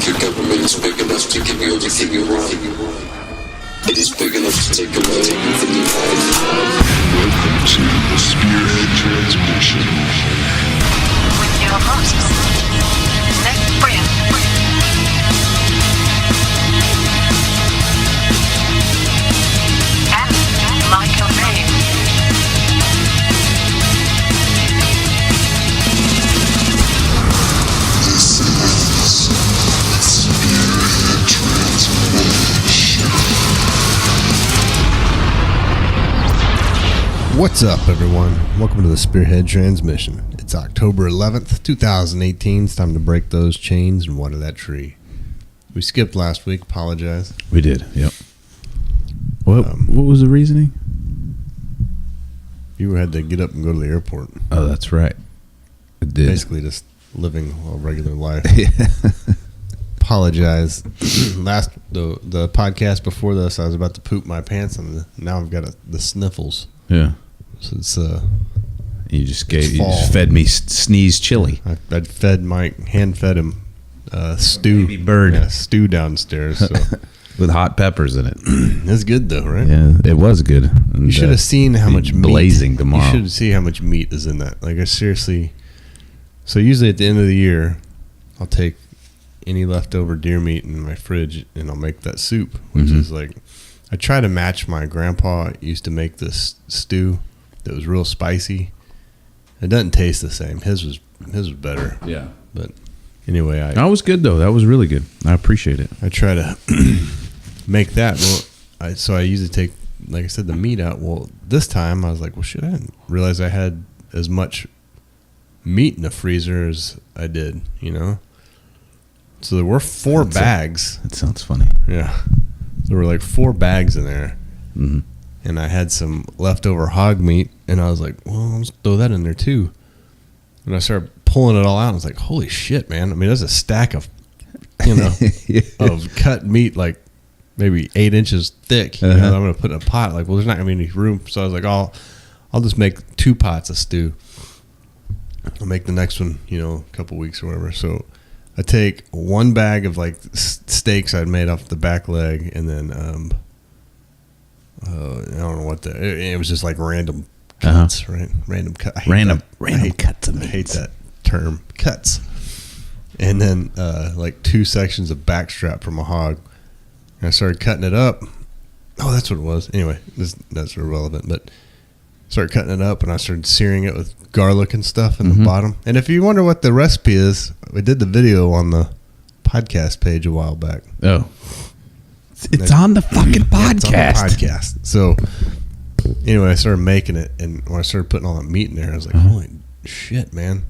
your government is big enough to give you everything you want. It is big enough to take away everything you have. Welcome to the Spearhead Transmission. With your hosts, m4a and Michael Ray. This is the Spearhead Transmission. What's up, everyone? Welcome to the Spearhead Transmission. It's October 11th, 2018. It's time to break those chains and water that tree. We skipped last week. Apologize. We did, yep. What was the reasoning? You had to get up and go to the airport. Oh, that's right. It did. Basically just living a regular life. Yeah. Apologize. The podcast before this, I was about to poop my pants, and now I've got the sniffles. Yeah. So it's You just fed me sneeze chili. I hand fed him stew. Baby bird. Yeah, stew downstairs. So. With hot peppers in it. It's good though, right? Yeah, it was good. And, You should have seen how much meat. Blazing tomorrow. You should see how much meat is in that. Like, I seriously. So usually at the end of the year, I'll take any leftover deer meat in my fridge and I'll make that soup, which is like, I try to match my grandpa used to make this stew that was real spicy. It doesn't taste the same. His was better. Yeah. But anyway, That was good though. That was really good. I appreciate it. I try to make that. Well, so I usually take, like I said, the meat out. Well, this time I was like, well, shit, I didn't realize I had as much meat in the freezer as I did, you know? So there were four bags. That sounds funny. Yeah. There were like 4 bags in there. Mm-hmm. And I had some leftover hog meat, and I was like, well, let's throw that in there too. And I started pulling it all out. I was like, holy shit, man. I mean, there's a stack of, of cut meat, like maybe 8 inches thick. You know, I'm going to put in a pot. Like, well, there's not going to be any room. So I was like, I'll just make 2 pots of stew. I'll make the next one, a couple weeks or whatever. So I take 1 bag of like steaks I'd made off the back leg, and then I don't know what it was just like random cuts, right? Random cut. Random cuts. I hate that term, cuts. And then like 2 sections of backstrap from a hog. And I started cutting it up. Oh, that's what it was. Anyway, that's irrelevant, but started cutting it up, and I started searing it with garlic and stuff in the bottom. And if you wonder what the recipe is, we did the video on the podcast page a while back. Oh. It's on the fucking podcast. Yeah, it's on the podcast. So anyway, I started making it, and when I started putting all that meat in there, I was like, holy shit, man.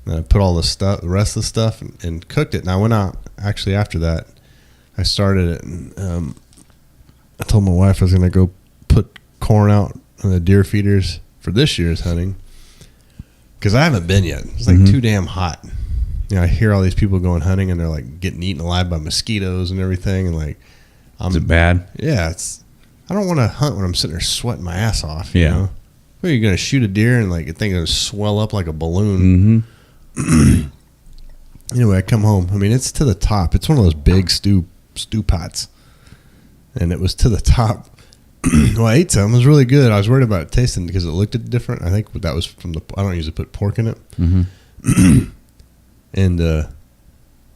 And I put all the rest of the stuff, and cooked it. And I went out, actually, after that, I started it, and I told my wife I was going to go put corn out on the deer feeders for this year's hunting, because I haven't been yet. It's like too damn hot. I hear all these people going hunting, and they're like getting eaten alive by mosquitoes and everything, and like, is it bad? Yeah, I don't want to hunt when I'm sitting there sweating my ass off. Yeah. You know? Well, you're going to shoot a deer and like a thing going to swell up like a balloon. Anyway, I come home. I mean, it's to the top. It's one of those big stew pots. And it was to the top. Well, I ate some. It was really good. I was worried about it tasting because it looked different. I think that was from I don't usually put pork in it. And I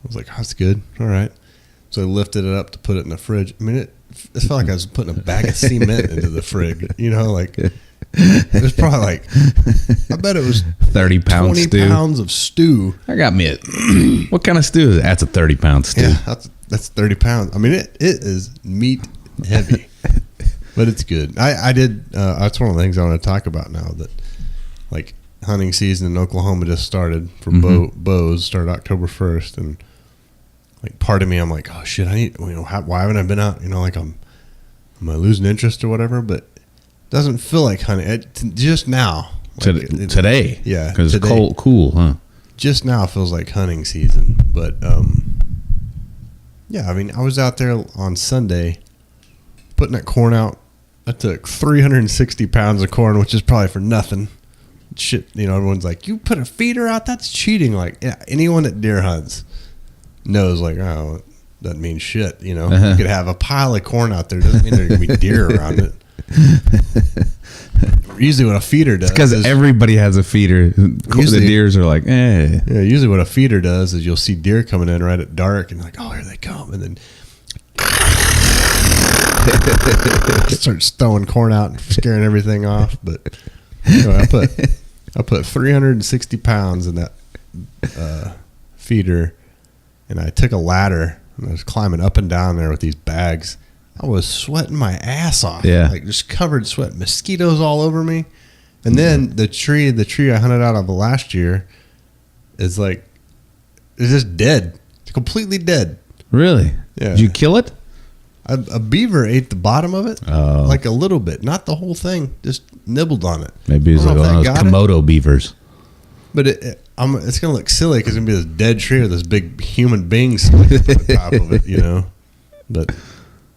was like, oh, that's good. All right. So I lifted it up to put it in the fridge. I mean, it felt like I was putting a bag of cement into the fridge. Like it was probably like, I bet it was 30 pounds 20 stew. pounds of stew. I got me what kind of stew is it? That's a 30-pound stew. Yeah, that's 30 pounds. I mean, it is meat heavy, but it's good. I did. That's one of the things I want to talk about now. That like hunting season in Oklahoma just started for bows. Started October 1st, and like part of me, I'm like, oh shit, I need. Why haven't I been out? Like am I losing interest or whatever? But it doesn't feel like hunting. Just now, like today, yeah, because it's cool, huh? Just now it feels like hunting season, but yeah, I mean, I was out there on Sunday putting that corn out. I took 360 pounds of corn, which is probably for nothing. Shit, everyone's like, you put a feeder out? That's cheating. Like, yeah, anyone that deer hunts knows, like, oh, doesn't mean shit. You know, you could have a pile of corn out there. Doesn't mean there's gonna be deer around it. Usually, what a feeder does, because everybody has a feeder. Usually, the deers are like, eh. Yeah, usually what a feeder does is you'll see deer coming in right at dark, and like, oh, here they come, and then starts throwing corn out and scaring everything off. But I put 360 pounds in that feeder, and I took a ladder and I was climbing up and down there with these bags. I was sweating my ass off. Yeah. Like just covered in sweat, mosquitoes all over me. And then the tree I hunted out of last year is like, it's just dead. It's completely dead. Really? Yeah. Did you kill it? A beaver ate the bottom of it. Oh. Like a little bit. Not the whole thing. Just nibbled on it. Maybe it was like one of those Komodo beavers. But it's going to look silly because it's going to be this dead tree with this big human being sitting on top of it, you know. But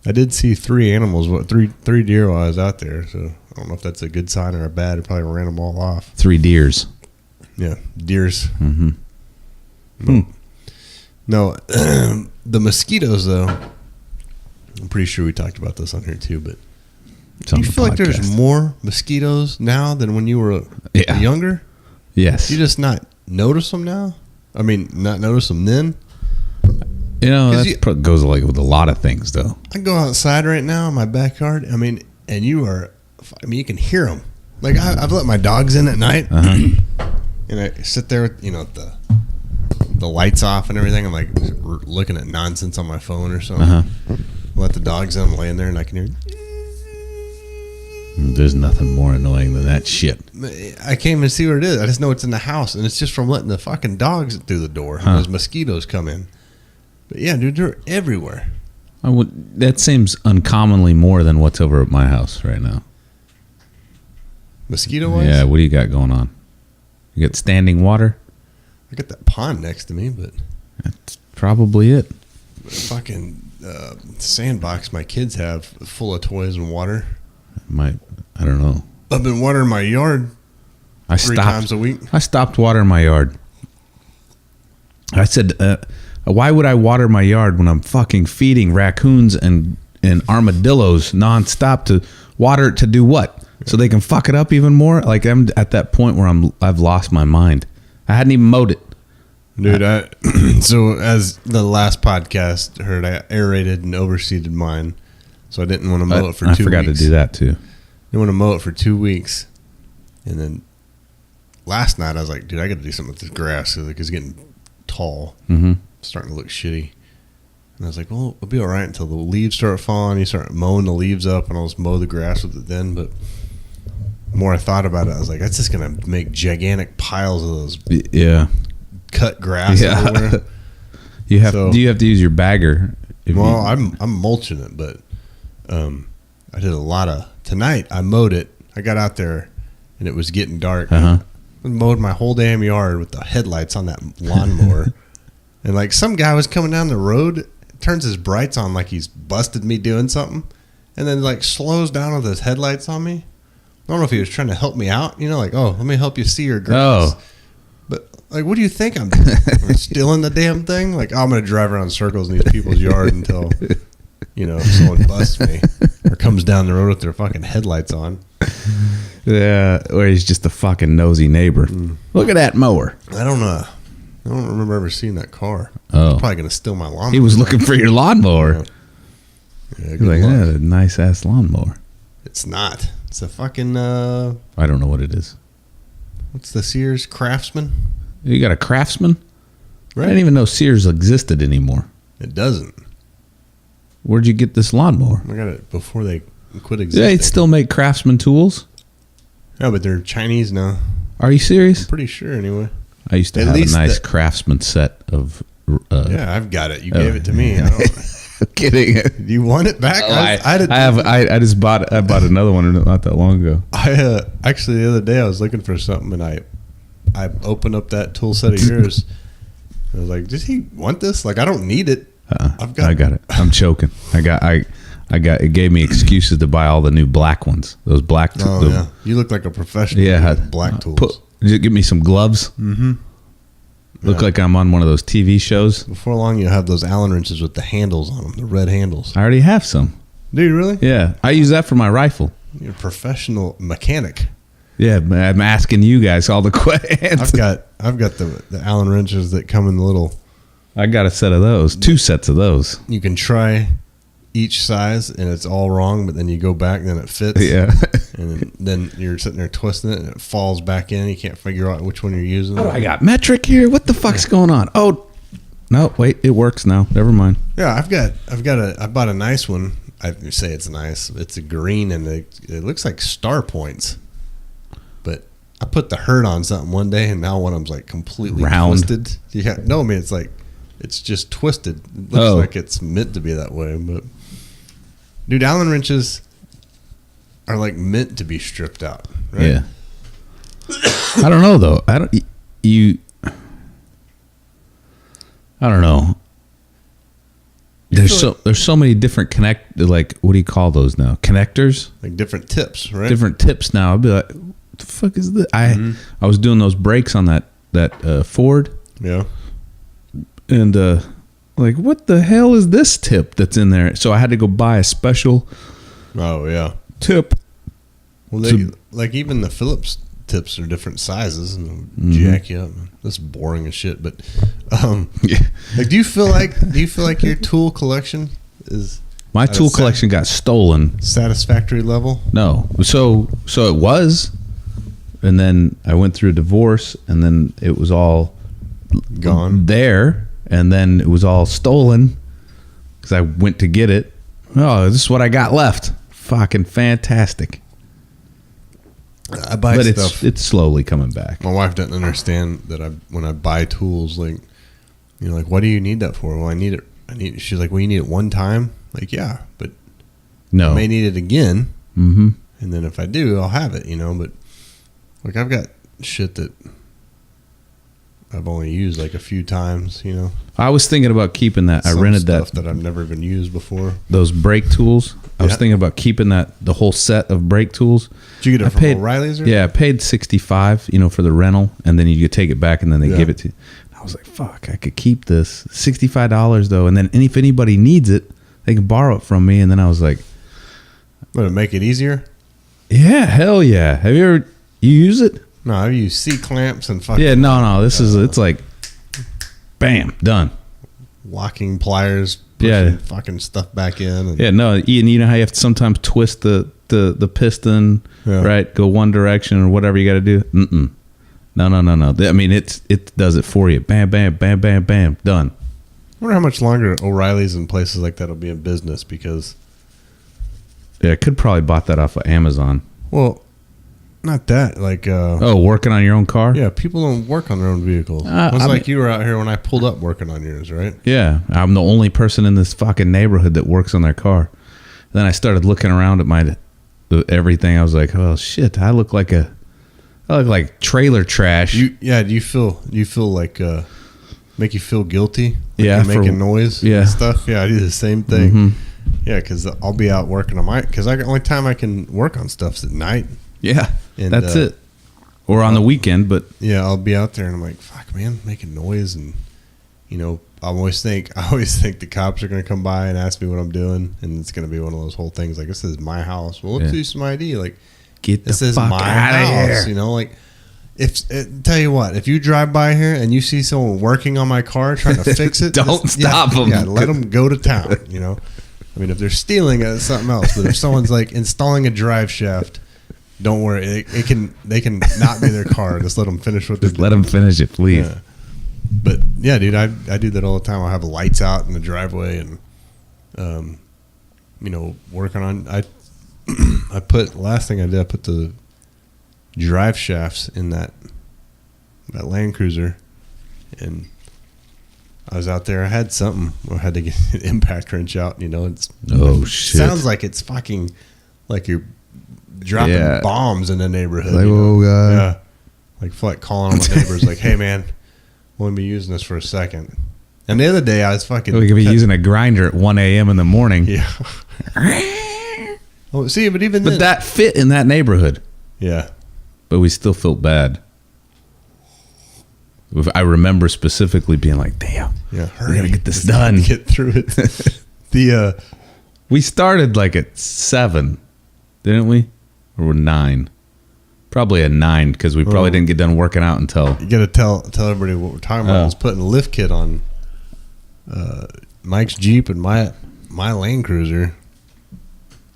I did see three deer while I was out there. So I don't know if that's a good sign or a bad. I probably ran them all off. 3 deers. Yeah, deers. Mm-hmm. No, the mosquitoes, though, I'm pretty sure we talked about this on here, too, but do you feel like there's more mosquitoes now than when you were younger? Yes. You just not notice them now? I mean, not notice them then? You know, that goes like with a lot of things, though. I go outside right now in my backyard, I mean, and you can hear them. Like, I've let my dogs in at night, and I sit there with, you know, the lights off and everything. I'm like looking at nonsense on my phone or something. Let the dogs in, I'm laying there, and I can hear. There's nothing more annoying than that shit. I can't even see what it is. I just know it's in the house, and it's just from letting the fucking dogs through the door. And those mosquitoes come in. But yeah, dude, they're everywhere. That seems uncommonly more than what's over at my house right now. Mosquito-wise? Yeah, what do you got going on? You got standing water? I got that pond next to me, but that's probably it. Fucking sandbox my kids have full of toys and water. I don't know. I've been watering my yard 3 times a week. I stopped watering my yard. I said, why would I water my yard when I'm fucking feeding raccoons and armadillos nonstop to water it to do what? So they can fuck it up even more? Like, I'm at that point where I've lost my mind. I hadn't even mowed it. Dude, so as the last podcast heard, I aerated and overseeded mine. So I didn't want to mow it for 2 weeks. I forgot to do that too. Didn't want to mow it for 2 weeks. And then last night I was like, dude, I got to do something with this grass because it's getting tall. Mm-hmm. It's starting to look shitty. And I was like, well, it'll be all right until the leaves start falling. You start mowing the leaves up, and I'll just mow the grass with it then. But the more I thought about it, I was like, that's just going to make gigantic piles of those cut grass everywhere. Do you have to use your bagger? I'm mulching it, but I did a lot of tonight. I mowed it. I got out there, and it was getting dark. I mowed my whole damn yard with the headlights on that lawnmower, and like some guy was coming down the road, turns his brights on like he's busted me doing something, and then like slows down with his headlights on me. I don't know if he was trying to help me out, you know, like, oh, let me help you see your grass. Oh. But like, what do you think I'm doing? I'm stealing the damn thing? Like, I'm going to drive around in circles in these people's yard until, you know, someone busts me or comes down the road with their fucking headlights on. Yeah, or he's just a fucking nosy neighbor. Look at that mower. I don't know. I don't remember ever seeing that car. Oh. He's probably going to steal my lawnmower. He was looking for your lawnmower. Yeah, He's like, yeah, a nice ass lawnmower. It's not. It's a fucking, I don't know what it is. what's the Sears Craftsman? You got a Craftsman? Right. I didn't even know Sears existed anymore. It doesn't. Where'd you get this lawnmower? I got it before they quit existing. They still make Craftsman tools? Yeah, but they're Chinese now. Are you serious? Pretty sure, anyway. I used to have a nice Craftsman set of... yeah, I've got it. You gave it to me. I I'm kidding. Do you want it back? I bought another one not that long ago. I actually the other day I was looking for something and I opened up that tool set of yours. I was like, does he want this? Like, I don't need it. I got it. I'm choking. It gave me excuses to buy all the new black ones. Those black tools. Oh, yeah. You look like a professional. Yeah. Black tools. Give me some gloves. Mm-hmm. Look like I'm on one of those TV shows. Before long, you'll have those Allen wrenches with the handles on them, the red handles. I already have some. Do you really? Yeah, I use that for my rifle. You're a professional mechanic. Yeah, I'm asking you guys all the questions. I've got the Allen wrenches that come in the little. I got a set of those, 2 sets of those. You can try each size, and it's all wrong, but then you go back, and then it fits. Yeah. And then you're sitting there twisting it, and it falls back in. You can't figure out which one you're using. Oh, I got metric here. What the fuck's going on? Oh, no, wait, it works now. Never mind. Yeah, I bought a nice one. I say it's nice. It's a green, and it looks like star points. But I put the hurt on something one day, and now one of them's like completely round. Twisted. Yeah, no, I mean it's just twisted. It looks like it's meant to be that way. But dude, Allen wrenches are like meant to be stripped out. Right? Yeah. I don't know though. I don't know. There's so many different like what do you call those now? Connectors? Like different tips, right? Different tips now. I'd be like, what the fuck is this? I was doing those brakes on that Ford. Yeah. And like, what the hell is this tip that's in there? So I had to go buy a special tip. Well, like even the Phillips tips are different sizes and jack you up. That's boring as shit. But like, do you feel like your tool collection is my tool collection got stolen? Satisfactory level? No. So it was, and then I went through a divorce, and then it was all gone there, and then it was all stolen because I went to get it. Oh, this is what I got left. Fucking fantastic. I buy but stuff. It's slowly coming back. My wife doesn't understand that when I buy tools, like, you know, like, what do you need that for? Well, I need it. She's like, well, you need it one time. Like, yeah, but no, I may need it again. Mm-hmm. And then if I do, I'll have it, you know. But like, I've got shit that I've only used like a few times, you know. I was thinking about keeping that. I rented stuff that I've never even used before. Those brake tools. I was thinking about keeping the whole set of brake tools. Did you get it from O'Reilly's? Yeah, I paid $65, you know, for the rental, and then you could take it back, and then they give it to you. I was like, fuck, I could keep this. $65 though, and then if anybody needs it, they can borrow it from me. And then I was like, would it make it easier? Yeah, hell yeah. Have you use it? No, I use C clamps and fucking. Yeah, no. This is it's like, bam, done. Locking pliers, pushing fucking stuff back in. And and you know how you have to sometimes twist the piston, right? Go one direction or whatever you got to do. No. I mean, it does it for you. Bam, bam, bam, bam, bam, done. I wonder how much longer O'Reilly's and places like that will be in business because. Yeah, I could probably bought that off of Amazon. Well, not that. Like, working on your own car? Yeah, people don't work on their own vehicles. It was like you were out here when I pulled up working on yours, right? Yeah, I'm the only person in this fucking neighborhood that works on their car. Then I started looking around at everything. I was like, oh shit, I look like trailer trash. Do you feel like make you feel guilty? Like yeah, you're making noise. Yeah, and stuff. Yeah, I do the same thing. Mm-hmm. Yeah, because I'll be out working on because the only time I can work on stuff's at night. Yeah, and that's it. Or on the weekend, but yeah, I'll be out there and I'm like, fuck, man, making noise, and you know, I always think the cops are going to come by and ask me what I'm doing, and it's going to be one of those whole things like, this is my house. Well, let's do some ID. Like, get this the is fuck my out house. of here. You know, like tell you what, if you drive by here and you see someone working on my car trying to fix it, don't stop them. Yeah, let them go to town. You know, I mean, if they're stealing, it's something else. But if someone's like installing a drive shaft, don't worry. They can not be their car. Just let them finish what they're doing. Let them finish it, please. Yeah. But yeah, dude, I do that all the time. I'll have lights out in the driveway and, you know, working on. Last thing I did, I put the drive shafts in that Land Cruiser, and I was out there. I had something. I had to get an impact wrench out. You know, Shit! Sounds like it's fucking like you're dropping bombs in the neighborhood. Like, yeah, like calling on my neighbors, like, hey man, we'll only be using this for a second. And the other day I was fucking. We could be using a grinder at 1 a.m. in the morning. Yeah. Oh, see, but even then, that fit in that neighborhood. Yeah. But we still felt bad. I remember specifically being like, "Damn, Yeah, we hurry, gotta get this just done." Get through it. We started like at 7, didn't we? Or were 9? Probably at 9 because we probably didn't get done working out until. You got to tell everybody what we're talking about. I was putting a lift kit on Mike's Jeep and my Land Cruiser,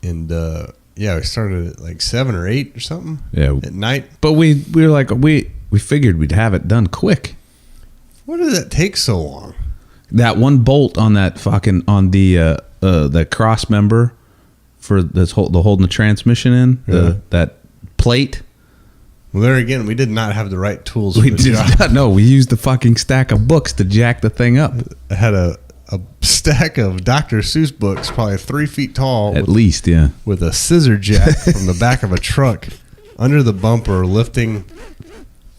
and we started at like 7 or 8 or something. Yeah, at night. But we were like we figured we'd have it done quick. Why did that take so long? That one bolt on that fucking on the cross member for the holding the transmission in that plate. Well, there again, we did not have the right tools. We did not. No, we used the fucking stack of books to jack the thing up. I had a stack of Dr. Seuss books, probably 3 feet tall, At least, yeah. with a scissor jack from the back of a truck under the bumper, lifting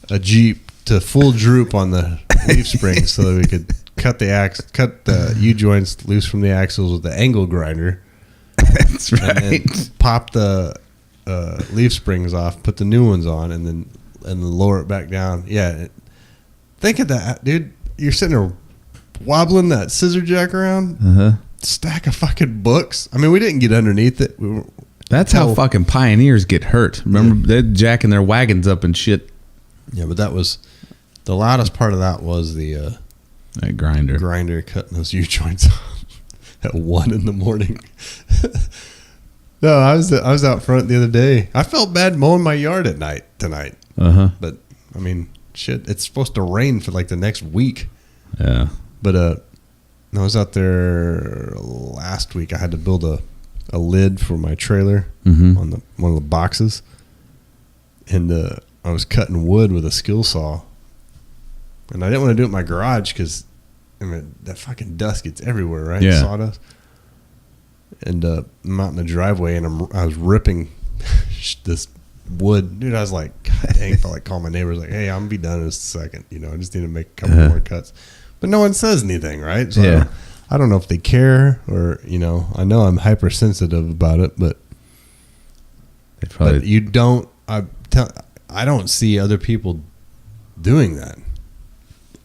a Jeep to full droop on the leaf springs so that we could cut the U-joints loose from the axles with the angle grinder. That's right. And then pop the leaf springs off, put the new ones on, and then lower it back down. Yeah. Think of that, dude. You're sitting there wobbling that scissor jack around, stack of fucking books. I mean, we didn't get underneath it. That's how fucking pioneers get hurt. Remember, they're jacking their wagons up and shit. Yeah, but that was the loudest part of that was the that grinder cutting those U-joints off at 1 a.m. No, I was out front the other day. I felt bad mowing my yard at night tonight. But I mean, shit, it's supposed to rain for like the next week. Yeah. But I was out there last week. I had to build a lid for my trailer on one of the boxes, and I was cutting wood with a skill saw, and I didn't want to do it in my garage because I mean that fucking dust gets everywhere, right? Yeah. Sawdust. And I'm out in the driveway, and I was ripping this wood, dude. I was like, God dang, I felt like calling my neighbors, like, hey, I'm gonna be done in a second. I just need to make a couple more cuts. But no one says anything, right? So yeah. I don't know if they care or, I know I'm hypersensitive about it, but you don't. I don't see other people doing that.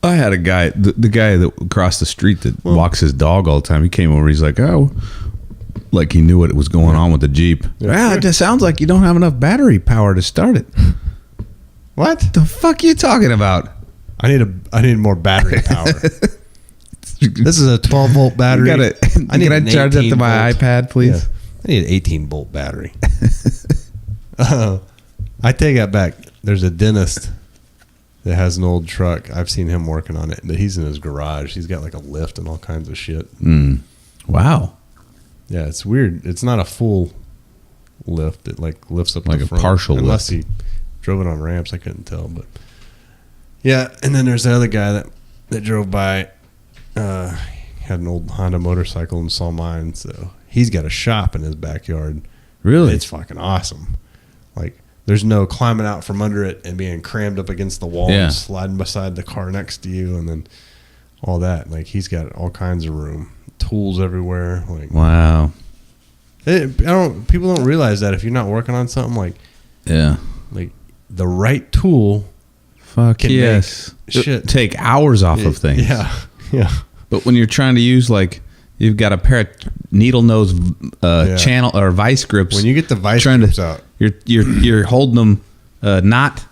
I had a guy, the guy that crossed the street that walks his dog all the time. He came over. He's like, oh, like he knew what was going on with the Jeep. Yeah, it just sounds like you don't have enough battery power to start it. What the fuck are you talking about? I need more battery power. This is a 12-volt battery. Can I charge that to my iPad, please? Yeah. I need an 18-volt battery. I take that back. There's a dentist that has an old truck. I've seen him working on it, but he's in his garage. He's got like a lift and all kinds of shit. Wow. Yeah, it's weird. It's not a full lift. It like lifts up like the a front. partial Unless lift. he drove it on ramps. I couldn't tell, but yeah. And then there's the other guy that drove by. Had an old Honda motorcycle and saw mine, so he's got a shop in his backyard. Really? It's fucking awesome. Like, there's no climbing out from under it and being crammed up against the wall and sliding beside the car next to you and then all that. Like, he's got all kinds of room, tools everywhere. Like, wow. People don't realize that if you're not working on something like the right tool. Fuck yes. Shit. Take hours off of things. Yeah. But when you're trying to use, like, you've got a pair of needle nose channel or vice grips. When you get the vice grips out, you're holding them not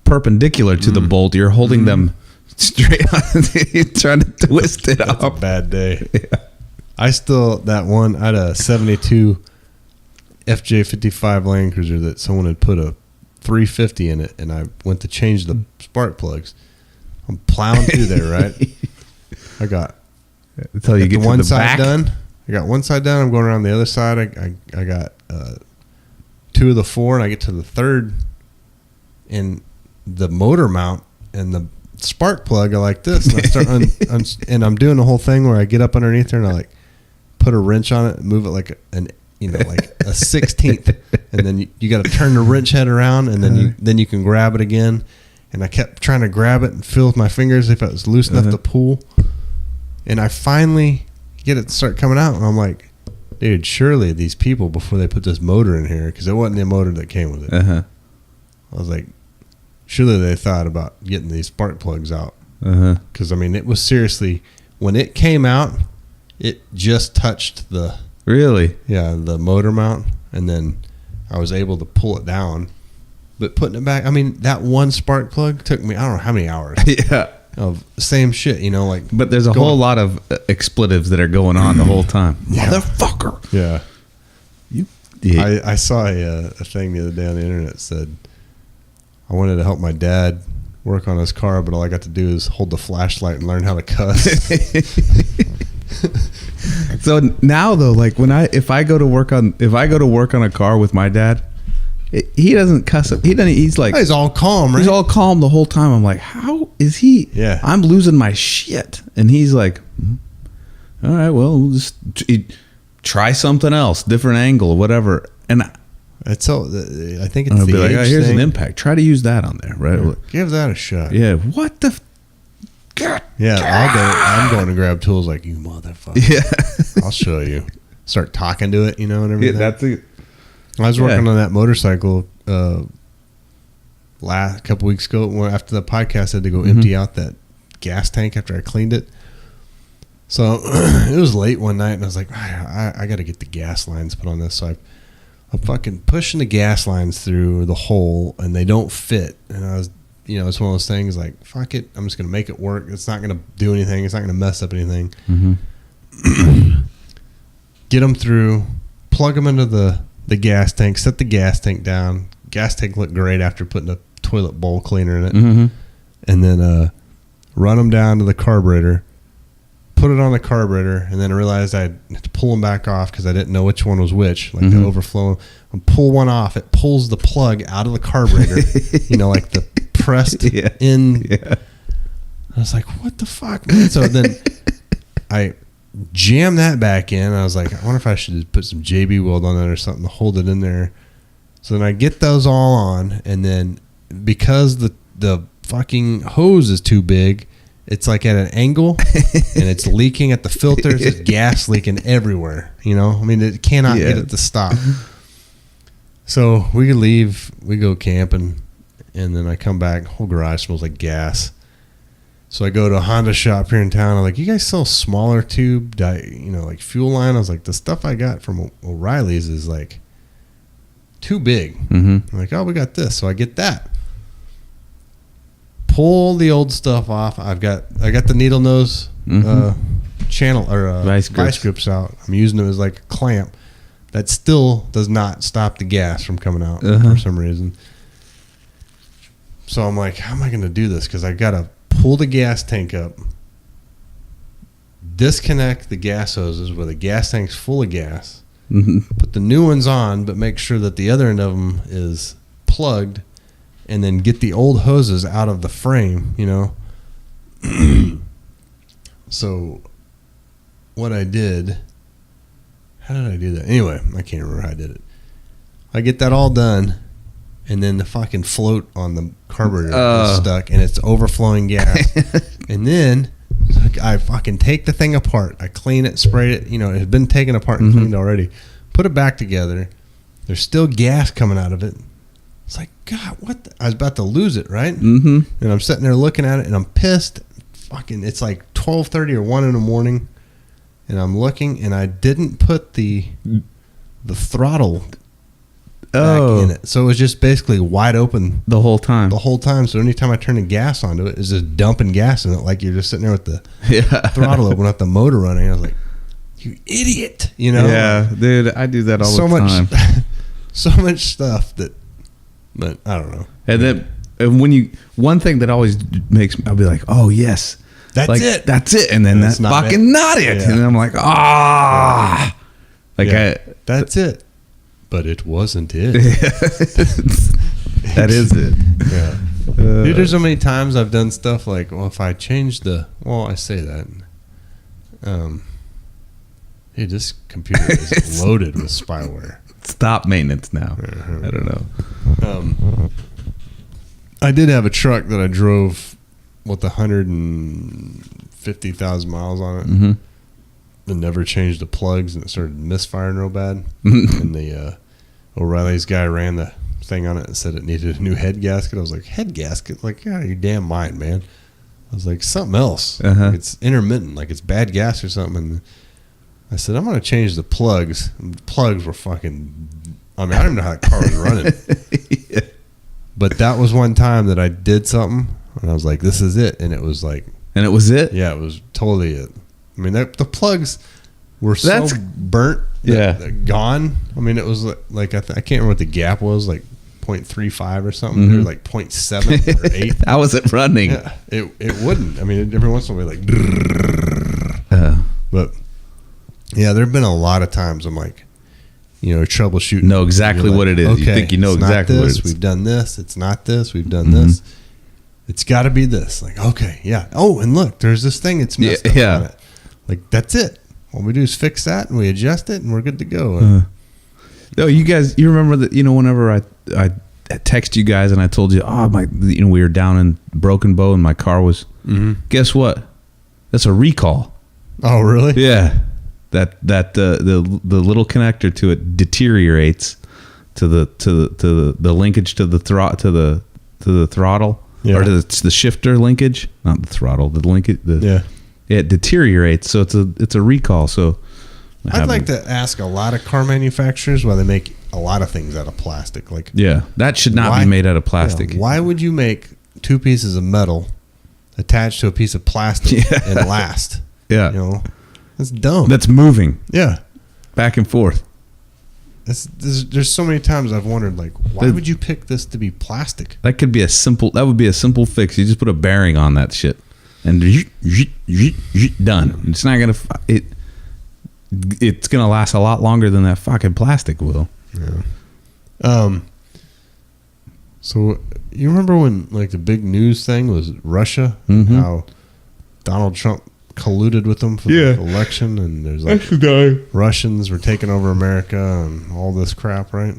perpendicular to the bolt. You're holding them straight on. You're trying to twist it That's up. a bad day. Yeah. I had a 72 FJ55 Land Cruiser that someone had put a 350 in it, and I went to change the spark plugs. I'm plowing through there, right? I got until you get one to the side back. done. I got one side done. I'm going around the other side. I got 2 of the 4, and I get to the third, and the motor mount and the spark plug are like this, and I start and I'm doing the whole thing where I get up underneath there and I like put a wrench on it and move it like like a 16th, and then you got to turn the wrench head around, and then you can grab it again. And I kept trying to grab it and feel with my fingers if it was loose enough to pull. And I finally get it to start coming out. And I'm like, dude, surely these people, before they put this motor in here, because it wasn't the motor that came with it. I was like, surely they thought about getting these spark plugs out. Uh-huh. Because, I mean, it was seriously, when it came out, it just touched the motor mount, and then I was able to pull it down. But putting it back, I mean, that one spark plug took me, I don't know how many hours. Yeah. Of same shit, like. But there's a whole lot of expletives that are going on the whole time. Yeah. Motherfucker. Yeah. Yeah. I saw a thing the other day on the internet that said, I wanted to help my dad work on his car, but all I got to do is hold the flashlight and learn how to cuss. So now though, like if I go to work on a car with my dad, he doesn't cuss. He's like, he's all calm, right? He's all calm the whole time. I'm like, how is he? Yeah. I'm losing my shit, and he's like, all right, well, we'll just try something else, different angle, whatever. And it's so. I think it's I'll the be like, age here's thing. an impact. Try to use that on there, right? Yeah. Give that a shot. Yeah. What the? God. Yeah, I'm going to grab tools like, you motherfucker. Yeah. I'll show you. Start talking to it, and everything. Yeah, that's it. I was working on that motorcycle last couple weeks ago. After the podcast, I had to go empty out that gas tank after I cleaned it. So it was late one night, and I was like, I got to get the gas lines put on this. So I'm fucking pushing the gas lines through the hole, and they don't fit. And I was, it's one of those things like, fuck it, I'm just going to make it work. It's not going to do anything. It's not going to mess up anything. Mm-hmm. Get them through, plug them into the gas tank, set the gas tank down. Gas tank looked great after putting a toilet bowl cleaner in it. Mm-hmm. And then run them down to the carburetor, put it on the carburetor, and then I realized I had to pull them back off because I didn't know which one was which, like the overflow. And pull one off, it pulls the plug out of the carburetor, like the pressed in. Yeah. I was like, what the fuck, man? So then I jammed that back in. I was like, I wonder if I should just put some JB weld on that or something to hold it in there. So then I get those all on, and then because the fucking hose is too big, it's like at an angle, and it's leaking at the filters. There's gas leaking everywhere. I mean, it cannot get it to stop. So we leave, we go camping, and then I come back. Whole garage smells like gas. So I go to a Honda shop here in town. I'm like, you guys sell smaller tube, like fuel line? I was like, the stuff I got from O'Reilly's is like too big. Mm-hmm. I'm like, oh, we got this. So I get that. Pull the old stuff off. I got the needle nose channel or vice grips out. I'm using them as like a clamp. That still does not stop the gas from coming out for some reason. So I'm like, how am I going to do this? Because I got to pull the gas tank up, disconnect the gas hoses where the gas tank's full of gas, put the new ones on, but make sure that the other end of them is plugged, and then get the old hoses out of the frame, So what I did, how did I do that? Anyway, I can't remember how I did it. I get that all done, and then the fucking float on the carburetor is stuck, and it's overflowing gas. And then I fucking take the thing apart. I clean it, spray it. It had been taken apart and cleaned already. Put it back together. There's still gas coming out of it. It's like, God, what? I was about to lose it, right? Mm-hmm. And I'm sitting there looking at it, and I'm pissed. Fucking, it's like 12:30 or 1 in the morning, and I'm looking, and I didn't put the throttle back in it. So it was just basically wide open the whole time. So anytime I turn the gas onto it, it's just dumping gas in it, like you're just sitting there with the throttle open, with the motor running. I was like, you idiot, Yeah, dude, I do that all the time. So much stuff that. But I don't know. And then one thing that always makes me, I'll be like, oh yes, that's it. And then that's not fucking not it. Yeah. And I'm like, that's it. But it wasn't it. That is it. Yeah. Dude, there's so many times I've done stuff like, well, if I change I say that. Hey, this computer is loaded with spyware. Stop maintenance now. I don't know. I did have a truck that I drove with 150,000 miles on it. Mm-hmm. And never changed the plugs, and it started misfiring real bad. And the O'Reilly's guy ran the thing on it that said it needed a new head gasket. I was like, head gasket? Like, yeah, your damn mind, man. I was like, something else. Uh-huh. Like it's intermittent, like it's bad gas or something. And I said, I'm going to change the plugs. And the plugs were fucking, I mean, I don't even know how that car was running. Yeah. But that was one time that I did something, and I was like, this is it. And it was like, And it was it? yeah, it was totally it. I mean, the plugs were That's- so burnt, they're gone. I mean, it was like I can't remember what the gap was, like 0.35 or something. They were like 0.7 or 8. How was it running? Yeah, it wouldn't. I mean, every once in a while, like, but yeah, there have been a lot of times I'm like, troubleshooting. Know exactly You're like, what it is. You think you know it's not exactly what this. it is. We've done this. It's not this. We've done this. It's got to be this. Like, okay, yeah. Oh, and look, there's this thing that's messed up on it. Like, that's it. All we do is fix that, and we adjust it, and we're good to go. No, you guys, you remember that? Whenever I text you guys and I told you, we were down in Broken Bow and my car was. Guess what? That's a recall. Oh, really? Yeah, that the little connector to it deteriorates to the linkage to the throttle or to the shifter linkage, not the throttle, the linkage. It deteriorates, so it's a recall. So I'd like to ask a lot of car manufacturers why they make a lot of things out of plastic. Like, that should not be made out of plastic. Why would you make two pieces of metal attached to a piece of plastic and last? Yeah, that's dumb. That's moving. Yeah, back and forth. There's so many times I've wondered, like, why would you pick this to be plastic? That would be a simple fix. You just put a bearing on that shit, and done. It's not gonna. It's gonna last a lot longer than that fucking plastic will. Yeah. So you remember when like the big news thing was Russia, how Donald Trump colluded with them for the election, and there's like Russians were taking over America and all this crap, right?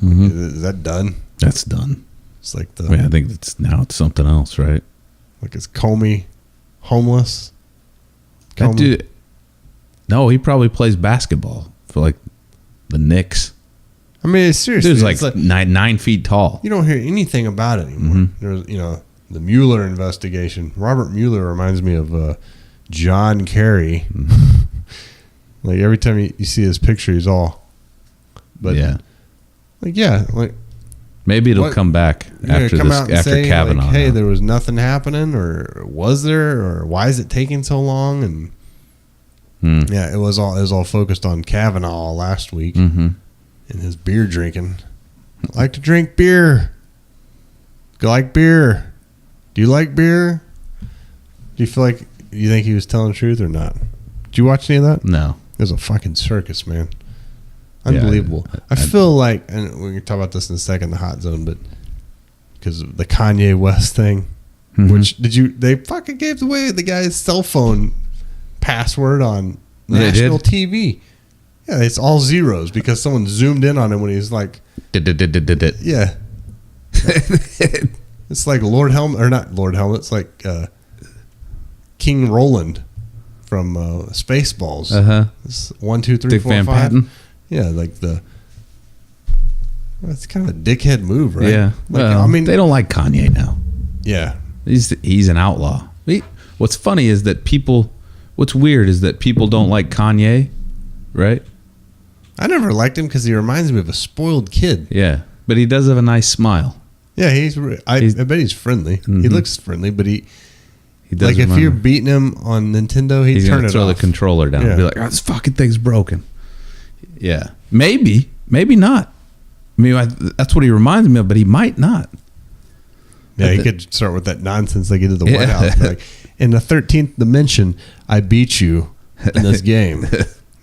Is that done? That's done. It's like I think it's something else, right? Like, is Comey homeless? That dude, no, he probably plays basketball for like the Knicks. I mean, it's seriously, dude's like 9 feet tall. You don't hear anything about it anymore. There's, the Mueller investigation. Robert Mueller reminds me of John Kerry. Like, every time you see his picture, he's all. But like maybe it'll come back after Kavanaugh. Like, hey, there was nothing happening, or was there, or why is it taking so long? And it was all focused on Kavanaugh last week and his beer drinking. I like to drink beer. Do you like beer? Do you like beer? Do you think he was telling the truth or not? Did you watch any of that? No. It was a fucking circus, man. Unbelievable. I feel like, and we can talk about this in a second, the hot zone, but because of the Kanye West thing, which they fucking gave away the guy's cell phone password on national TV. Yeah, it's all zeros because someone zoomed in on him when he's like, yeah. It's like Lord Helmet, or not Lord Helmet, it's like King Roland from Spaceballs. It's 1, 2, 3, Dick 4, Van 5. Patten. Yeah, like it's kind of a dickhead move, right? Yeah. Like, well, I mean, they don't like Kanye now. Yeah. He's an outlaw. What's funny is that what's weird is that people don't like Kanye, right? I never liked him because he reminds me of a spoiled kid. Yeah, but he does have a nice smile. Yeah, I bet he's friendly. He looks friendly, but he does. Like, if you're beating him on Nintendo, he's gonna throw the controller down and be like, this fucking thing's broken. Yeah, maybe not. I mean, that's what he reminds me of, but he might not. Yeah, he could start with that nonsense like he did the White House. Like, in the 13th dimension, I beat you in this game,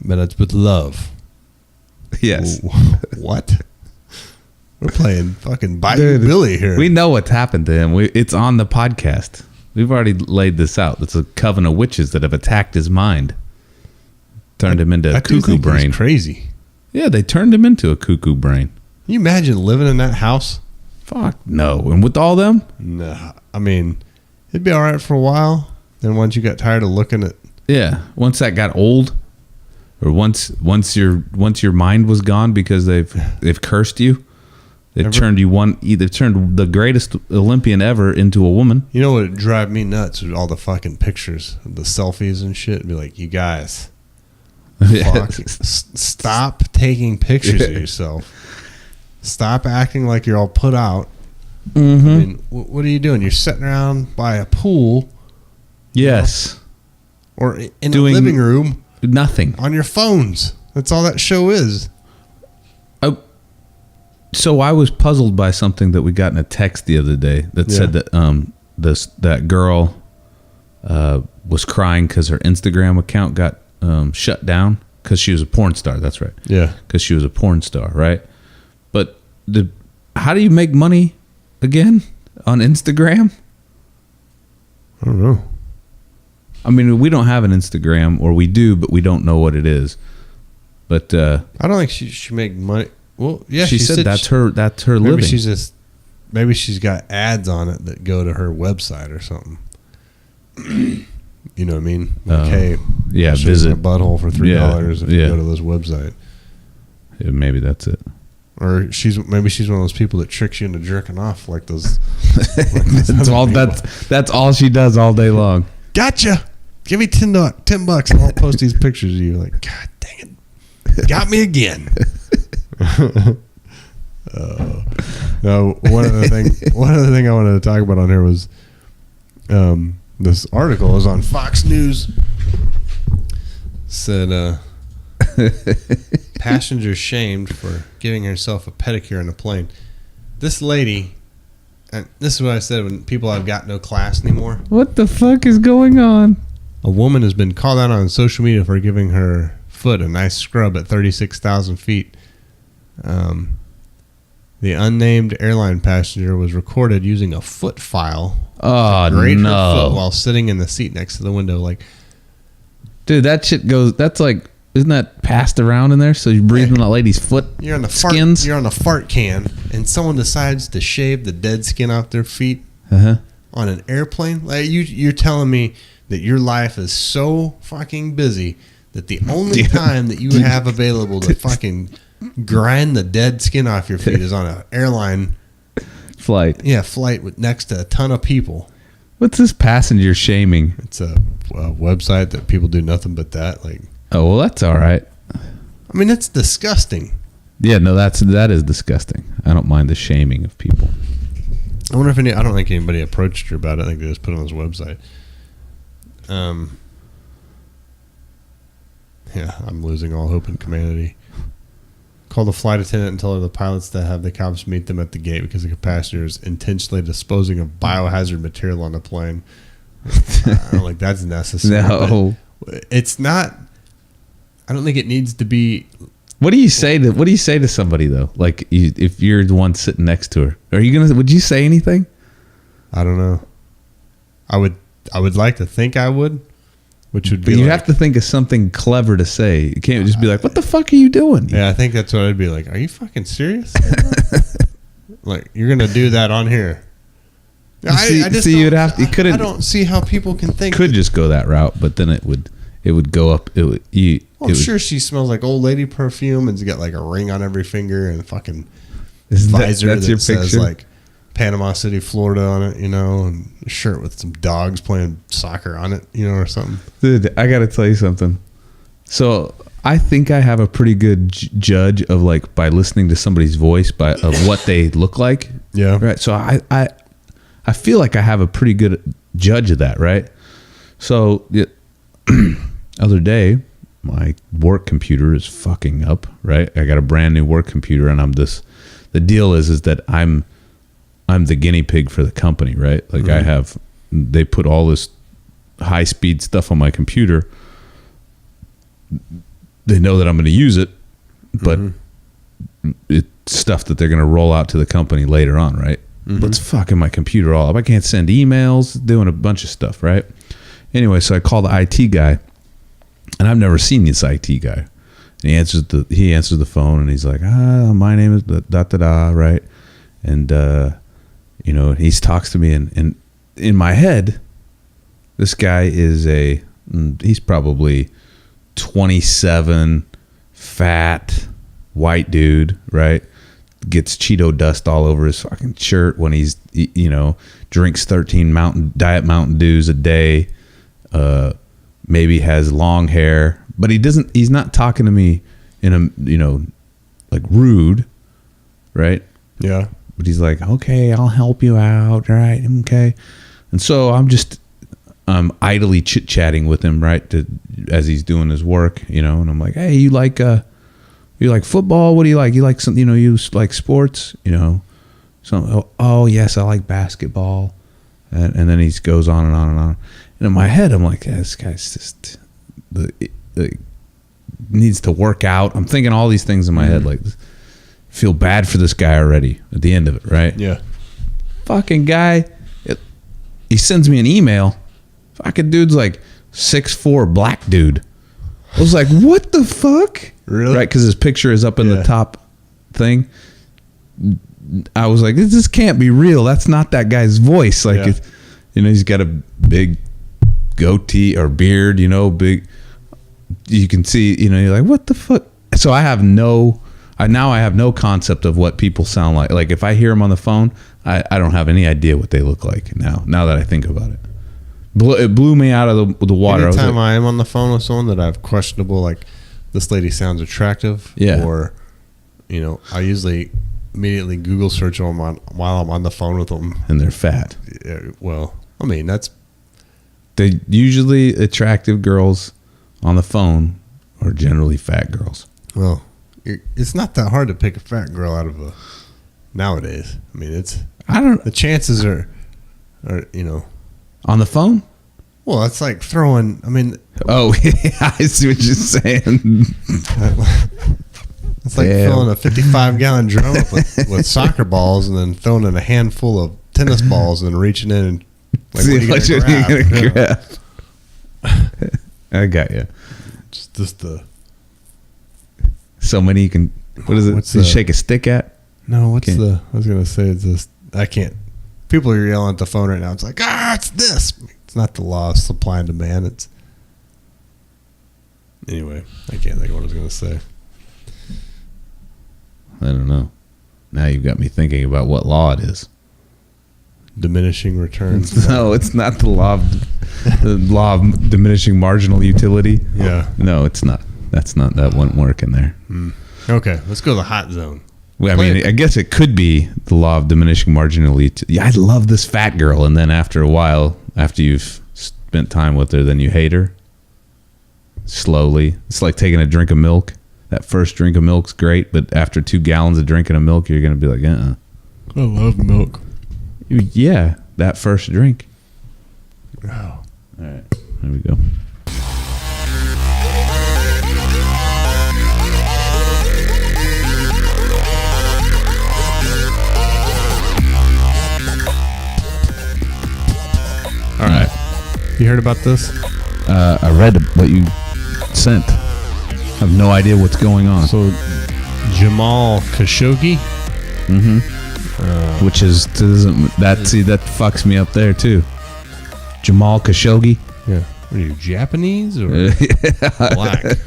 but it's with love. Yes. What? We're playing fucking Bayou Billy here. We know what's happened to him. It's on the podcast. We've already laid this out. It's a coven of witches that have attacked his mind. Turned him into a cuckoo brain. He's crazy. Yeah, they turned him into a cuckoo brain. Can you imagine living in that house? Fuck no. And with all them? No. I mean, it'd be all right for a while. Then once you got tired of looking at... Yeah. Once that got old, or once your mind was gone because they've cursed you, It turned the greatest Olympian ever into a woman. You know what would drive me nuts with all the fucking pictures, the selfies and shit. It'd be like, you guys, stop taking pictures of yourself. Stop acting like you're all put out. Mm-hmm. I mean, what are you doing? You're sitting around by a pool. Yes. Or in the living room. Nothing. On your phones. That's all that show is. So I was puzzled by something that we got in a text the other day that said that that girl was crying because her Instagram account got shut down because she was a porn star. That's right. Yeah. Because she was a porn star, right? But how do you make money again on Instagram? I don't know. I mean, we don't have an Instagram, or we do, but we don't know what it is. But I don't think she make money. Well, yeah, she said that's her maybe living. Maybe she's got ads on it that go to her website or something. You know what I mean? Like, hey, visit a butthole for $3 if you go to this website. Yeah, maybe that's it. Or maybe she's one of those people that tricks you into jerking off like those. That's all she does all day long. Gotcha. Give me $10 and I'll post these pictures of you. Like, God dang it, got me again. No, one other thing I wanted to talk about on here was this article is on Fox News. Said passenger shamed for giving herself a pedicure on a plane. This lady, and this is what I said when people have got no class anymore. What the fuck is going on? A woman has been called out on social media for giving her foot a nice scrub at 36,000 feet. The unnamed airline passenger was recorded using a foot file to grate her foot while sitting in the seat next to the window. Like, dude, that shit goes. That's like, isn't that passed around in there? So you're breathing on that lady's foot. You're on the skins. You're on the fart can, and someone decides to shave the dead skin off their feet on an airplane. Like you're telling me that your life is so fucking busy that the only time that you have available to fucking grind the dead skin off your feet is on an airline flight. Yeah, flight with next to a ton of people. What's this passenger shaming? It's a website that people do nothing but that. Like, oh well, that's all right. I mean, it's disgusting. Yeah, no, that is disgusting. I don't mind the shaming of people. I wonder if I don't think anybody approached her about it. I think they just put it on his website. Yeah, I'm losing all hope in humanity. Call the flight attendant and tell her the pilots to have the cops meet them at the gate because the passenger is intentionally disposing of biohazard material on the plane. I don't think that's necessary. No, it's not. I don't think it needs to be. What do you say to somebody though? Like, if you're the one sitting next to her, would you say anything? I don't know. I would like to think I would. Which would be you have to think of something clever to say. You can't just be like, what the fuck are you doing? Yeah, I think that's what I'd be like. Are you fucking serious? Like, you're going to do that on here? I don't see how people can think. Could just go that route, but then it would go up. I'm sure she smells like old lady perfume and's got like a ring on every finger and a fucking visor that says like Panama City, Florida on it, and a shirt with some dogs playing soccer on it, or something. Dude, I got to tell you something. So I think I have a pretty good judge of like by listening to somebody's voice of what they look like. Yeah. Right. So I feel like I have a pretty good judge of that. Right. So the other day, my work computer is fucking up. Right. I got a brand new work computer, and the deal is that I'm the guinea pig for the company, right? Like they put all this high speed stuff on my computer. They know that I'm going to use it, but it's stuff that they're going to roll out to the company later on, right? But it's fucking my computer all up. I can't send emails, doing a bunch of stuff, right? Anyway, so I call the IT guy, and I've never seen this IT guy. And he answers the phone, and he's like, my name is da-da-da, right? And, he talks to me, and in my head, this guy is he's probably 27, fat, white dude, right? gets Cheeto dust all over his fucking shirt when he's, drinks 13 Diet Mountain Dews a day, maybe has long hair, but he's not talking to me in a, like rude, right? Yeah. But he's like, okay, I'll help you out, right? Okay. And so I'm idly chit-chatting with him, right, as he's doing his work, and I'm like, hey, you like football? What do you like? You like something, you like sports, So, oh yes, I like basketball. And then he goes on and on and on. And in my head, I'm like, this guy's just needs to work out. I'm thinking all these things in my head, like, feel bad for this guy already at the end of it, right? Yeah. Fucking guy, he sends me an email. Fucking dude's like 6'4" black dude. I was like, what the fuck? Really? Right, because his picture is up in the top thing. I was like, this can't be real. That's not that guy's voice. Like, he's got a big goatee or beard, big. You can see, you're like, what the fuck? So I have no concept of what people sound like. Like, if I hear them on the phone, I don't have any idea what they look like now that I think about it. It blew me out of the water. Anytime I am on the phone with someone that I have questionable, like, this lady sounds attractive, or, I usually immediately Google search them while I'm on the phone with them. And they're fat. Well, I mean, they usually attractive girls on the phone are generally fat girls. Well, it's not that hard to pick a fat girl out of nowadays. I mean, the chances are, on the phone. Well, that's like throwing. I mean, oh, yeah, I see what you're saying. It's like filling a 55-gallon drum up with soccer balls and then throwing in a handful of tennis balls and reaching in and like, what are you gonna grab? I got you. Just the so many you can. What is it? What's you shake a stick at? No, I was gonna say it's this. I can't. People are yelling at the phone right now. It's like, it's this. It's not the law of supply and demand. Anyway, I can't think of what I was gonna say. I don't know. Now you've got me thinking about what law it is. Diminishing returns. No, it's not the law of diminishing marginal utility. Yeah. No, it's not. That won't work in there. Okay, let's go to the hot zone. Well, I mean, I guess it could be the law of diminishing marginal utility. Yeah, I love this fat girl, and then after a while, after you've spent time with her, then you hate her. Slowly. It's like taking a drink of milk. That first drink of milk's great, but after 2 gallons of drinking of milk, you're going to be like, I love milk. Yeah, that first drink. Oh. All right, there we go. All right. You heard about this? I read what you sent. I have no idea what's going on. So, Jamal Khashoggi, Which is that fucks me up there too. Jamal Khashoggi. Yeah. What are you, Japanese or black?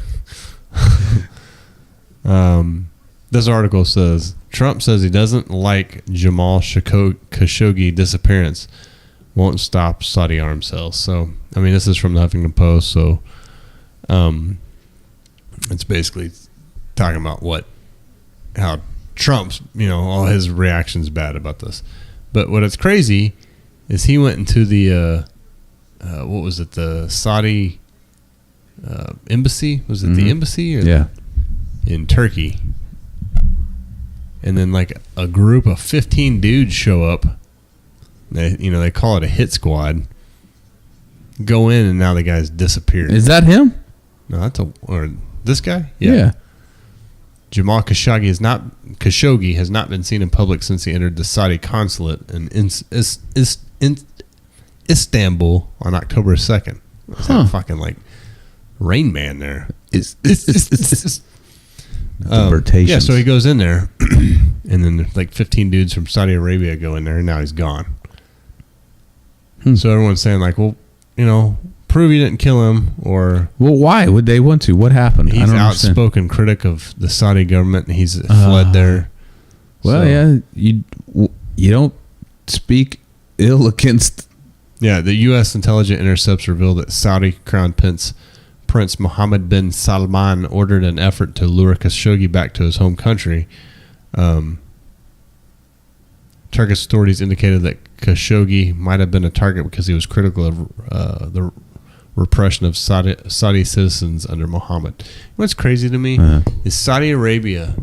This article says Trump says he doesn't like Jamal Khashoggi disappearance. Won't stop Saudi arms sales. So, I mean, this is from the Huffington Post. So, it's basically talking about how Trump's, all his reactions bad about this. But what is crazy is he went into the, what was it, the Saudi embassy? Was it the embassy? Or Yeah. in Turkey. And then like a group of 15 dudes show up. They call it a hit squad. Go in and now the guy's disappeared. Is that him? No, or this guy? Yeah. Jamal Khashoggi has not been seen in public since he entered the Saudi consulate in Istanbul on October 2nd. It's that fucking like Rain Man there. Yeah, so he goes in there, and then like 15 dudes from Saudi Arabia go in there, and now he's gone. So everyone's saying like, well, prove you didn't kill him, or why would they want to? What happened? He's I don't outspoken understand. critic of the Saudi government. And he's fled there. Well, So- yeah, you don't speak ill against. Yeah, the U.S. intelligence intercepts revealed that Saudi Crown Prince Mohammed bin Salman ordered an effort to lure Khashoggi back to his home country. Turkish authorities indicated that Khashoggi might have been a target because he was critical of the repression of Saudi citizens under Mohammed. What's crazy to me is Saudi Arabia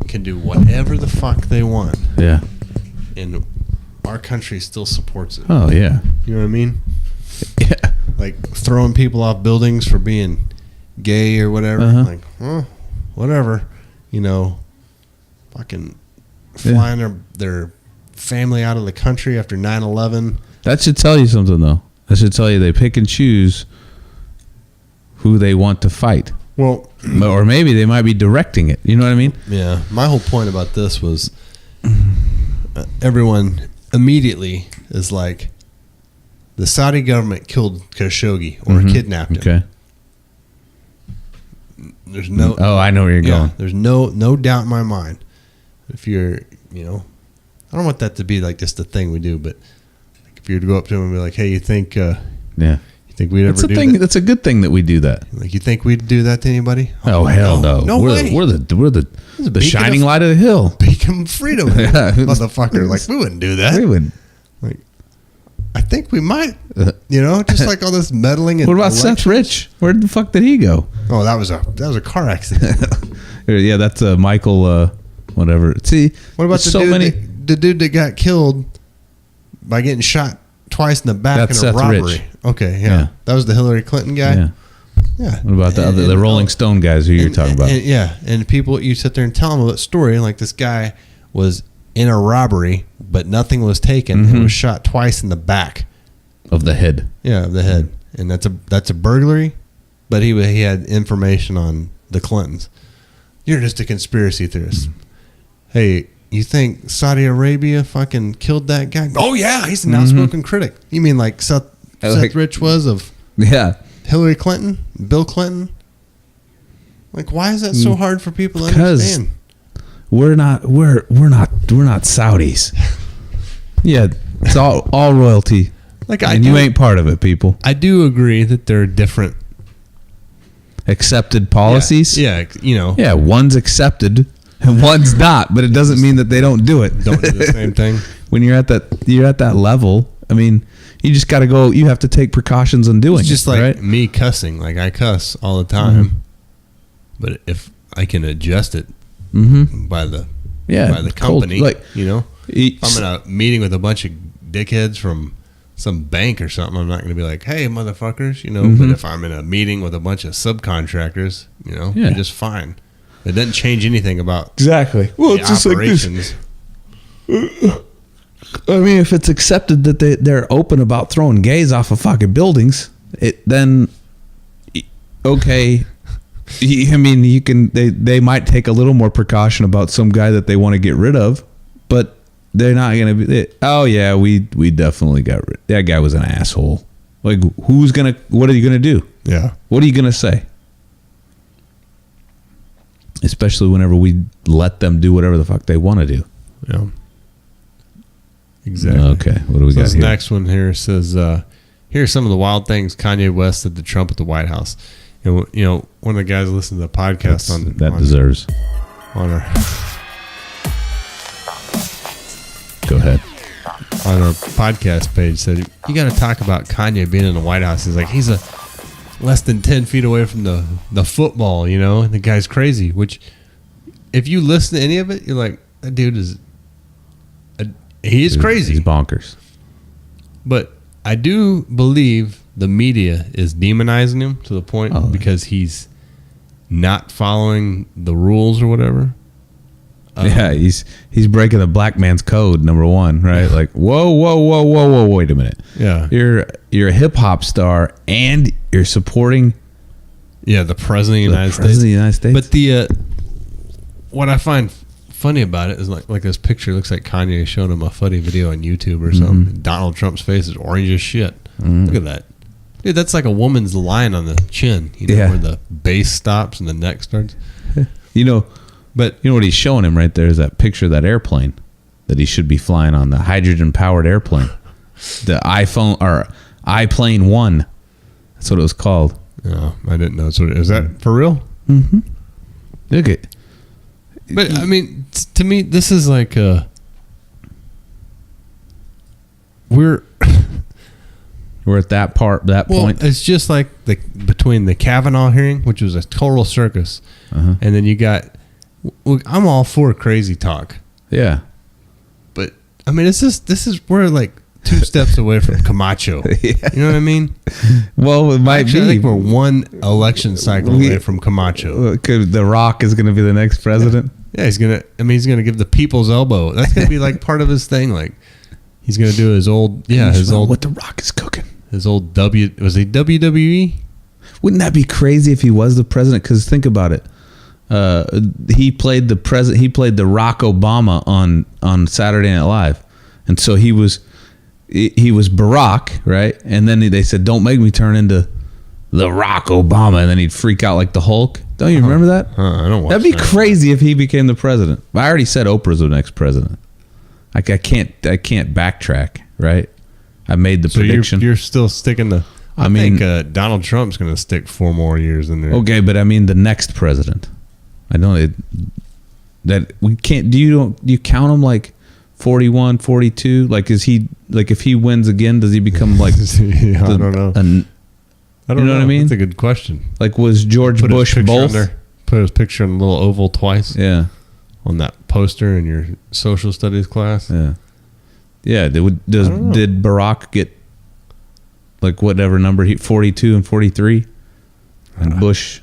can do whatever the fuck they want, Yeah. and our country still supports it. Oh yeah. You know what I mean? Yeah. Like throwing people off buildings for being gay or whatever. Like, whatever. You know, fucking flying their family out of the country after 9/11. That should tell you something, though. That should tell you they pick and choose who they want to fight. Well, Or maybe they might be directing it. You know what I mean? yeah. My whole point about this was everyone immediately is like, the Saudi government killed Khashoggi or kidnapped him. Okay. There's no. Oh, I know where you're going. There's no doubt in my mind. If you're, you know, I don't want that to be like just a thing we do, but like if you were to go up to him and be like, "Hey, you think Yeah. you think we'd That's ever a do thing. that? That's a good thing that we do that. Like, you think we'd do that to anybody?" Oh hell no! No we're way. we're the beacon shining of- light of the hill. Beacon of freedom, Yeah. motherfucker. Like, we wouldn't do that. We would. Like, I think we might. You know, just like all this meddling. And What about Seth Rich? Where the fuck did he go? Oh, that was a car accident. Yeah, that's Michael. Whatever. See, What about there's so the dude? many? The dude that got killed by getting shot twice in the back That's in a Seth robbery. Rich. Okay, yeah. Yeah. That was the Hillary Clinton guy. Yeah. Yeah. What about the other, the Rolling Stone guys who you're talking about? And people, you sit there and tell them that story, like this guy was in a robbery, but nothing was taken, and was shot twice in the back. Of the head. Yeah, of the head, and that's a burglary, but he had information on the Clintons. You're just a conspiracy theorist. Hey, you think Saudi Arabia fucking killed that guy? Oh yeah, he's an outspoken critic. You mean like Seth Rich was of Yeah. Hillary Clinton, Bill Clinton? Like, why is that so hard for people to Because understand? We're not Saudis. Yeah, it's all royalty. Like, And you ain't part of it, people. I do agree that there are different Accepted policies. Yeah, you know, Yeah, one's accepted and one's not, but it doesn't mean that they don't do it. don't do the same thing. When you're at that level, I mean, you just got to go. You have to take precautions on doing It's just it, like right? me cussing. Like, I cuss all the time, but if I can adjust it by the company, like you know, if I'm in a meeting with a bunch of dickheads from some bank or something, I'm not going to be like, "Hey, motherfuckers," you know. But if I'm in a meeting with a bunch of subcontractors, you know, Yeah. I'm just fine. It doesn't change anything about exactly. Well, the operations. I mean, if it's accepted that they're open about throwing gays off of fucking buildings, then okay. I mean, you can. They might take a little more precaution about some guy that they want to get rid of, but they're not going to be. Oh yeah, we definitely got rid. That guy was an asshole. Like, who's gonna? What are you gonna do? Yeah. What are you gonna say? Especially whenever we let them do whatever the fuck they want to do. Yeah. Exactly. Okay, what do we So got this here? next one here says, here are some of the wild things Kanye West said to Trump at the White House. And, you know, one of the guys listened to the podcast on deserves. on our Go ahead. on our podcast page said, you got to talk about Kanye being in the White House. He's like, he's a less than 10 feet away from the football, you know, and the guy's crazy, which if you listen to any of it, you're like, that dude is, he is crazy. He's bonkers. But I do believe the media is demonizing him to the point because he's not following the rules or whatever. Yeah, he's breaking the black man's code, number one, right? Like, whoa, wait a minute. Yeah. You're a hip hop star and you're supporting Yeah, the president of the United president States. of the United States. But the what I find funny about it is like this picture looks like Kanye showing him a funny video on YouTube or something. Donald Trump's face is orange as shit. Look at that. Dude, that's like a woman's line on the chin, you know, Yeah. where the base stops and the neck starts. You know, But You know what he's showing him right there is that picture of that airplane that he should be flying on, the hydrogen-powered airplane. The iPhone, or iPlane 1. That's what it was called. no, I didn't know. So is that for real? Look at But I mean, to me, this is like we're at that point. It's just like between the Kavanaugh hearing, which was a total circus, and then you got. Look, I'm all for crazy talk, Yeah. but I mean, this is we're like 2 steps away from Camacho. You know what I mean? Well, it might Actually, I be. think we're 1 election cycle away from Camacho. Could The Rock is going to be the next president? Yeah, he's gonna give the people's elbow. That's gonna be like part of his thing. Like he's gonna do his old What The Rock is cooking. his old was he WWE? Wouldn't that be crazy if he was the president? Because think about it. He played the president. He played the Rock Obama on Saturday Night Live, and so he was Barack, right? And then they said, "Don't make me turn into the Rock Obama," and then he'd freak out like the Hulk. Don't you remember that? I don't watch That'd be that. crazy if he became the president. I already said Oprah's the next president. I can't backtrack, right? I made the So prediction. you're still sticking to. I mean- think Donald Trump's going to stick 4 more years in there. Okay, but I mean the next president. I know that we can't. Do you count him like 41, 42? Like is he like if he wins again, does he become like? Yeah, I don't know. I don't you know what I mean? That's a good question. Like was George Put his Bush picture on both? there. Put his picture in a little oval twice Yeah, on that poster in your social studies class. yeah. Did don't know. did Barack get like whatever number 42 and 43, and Bush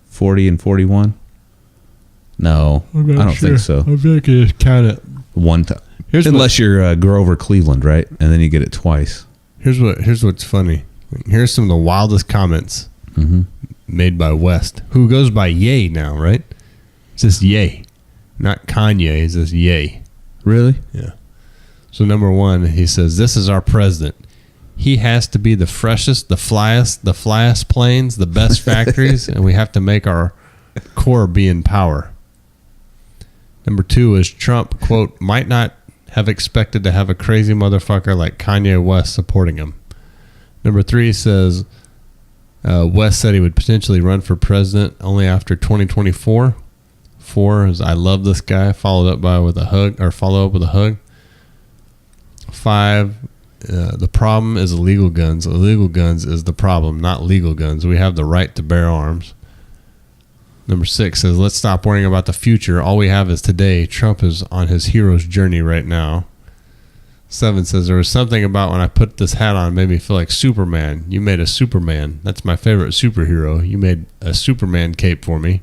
40 and 41? No, I don't think so. I feel like you just count it. One time, Here's unless you're Grover Cleveland, right? And then you get it twice. Here's what's funny. Here's some of the wildest comments made by West, who goes by Ye now, right? It's just Ye, not Kanye. It's just Ye. Really? Yeah. So number 1, he says, "This is our president. He has to be the freshest, the flyest planes, the best factories, and we have to make our core be in power." Number 2 is Trump, quote, "might not have expected to have a crazy motherfucker like Kanye West supporting him." Number 3 says, West said he would potentially run for president only after 2024. 4 is, "I love this guy," followed up with a hug. 5, the problem is illegal guns. Illegal guns is the problem, not legal guns. We have the right to bear arms. Number 6 says, "Let's stop worrying about the future. All we have is today. Trump is on his hero's journey right now." 7 says, "There was something about when I put this hat on made me feel like Superman. You made a Superman. That's my favorite superhero. You made a Superman cape for me."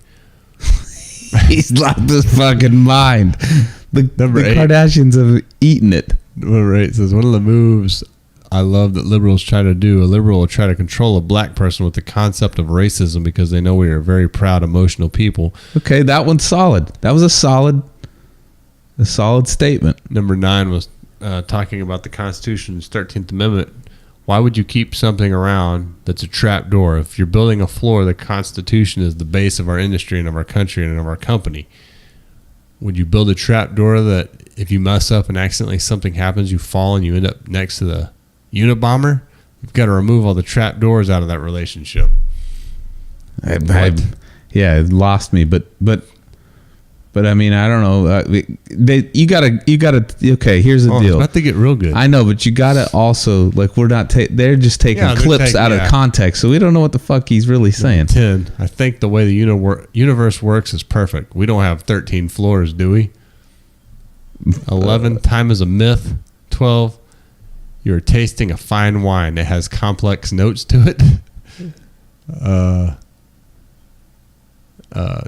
He's lost his fucking mind. The Number 8. Kardashians have eaten it. Number 8 says, "One of the moves I love that liberals try to do, a liberal will try to control a black person with the concept of racism because they know we are very proud, emotional people." Okay, that one's solid. That was a solid statement. Number 9 was talking about the Constitution's 13th Amendment. Why would you keep something around that's a trap door? If you're building a floor, the Constitution is the base of our industry and of our country and of our company. Would you build a trap door that if you mess up and accidentally something happens, you fall and you end up next to the Unabomber? You've got to remove all the trap doors out of that relationship. Yeah, it lost me, but I mean, I don't know. You gotta. Okay, here's the It's deal. about to get real good. I know, but you gotta also like we're not. They're just taking Yeah, they're clips taking- out of yeah. context, so we don't know what the fuck he's really saying. 10. I think the way the universe works is perfect. We don't have 13 floors, do we? 11. Time is a myth. 12. You're tasting a fine wine that has complex notes to it.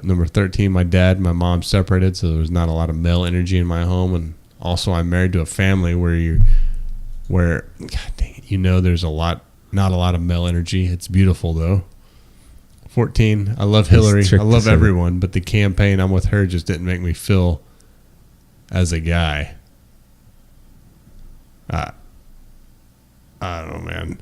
Number 13. My dad and my mom separated, so there was not a lot of male energy in my home, and also I'm married to a family where God dang it, there's not a lot of male energy. It's beautiful though. 14. I love Hillary. I love everyone, but the campaign I'm with her just didn't make me feel as a guy. I don't know, man.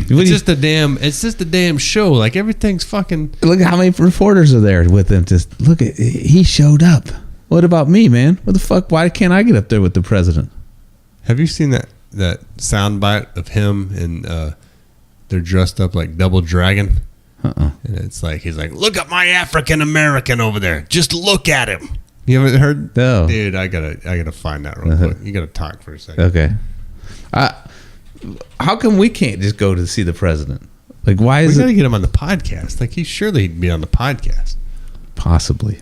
It's just a damn show. Like everything's fucking. Look at how many reporters are there with him. Just look at, he showed up. What about me, man? What the fuck? Why can't I get up there with the president? Have you seen that soundbite of him and they're dressed up like Double Dragon? And it's like he's like, look at my African American over there. Just look at him. You haven't heard? No, dude. I gotta find that real quick. You gotta talk for a second. Okay. How come we can't just go to see the president? Like, why is we gotta get him on the podcast? Like, he'd be on the podcast. Possibly.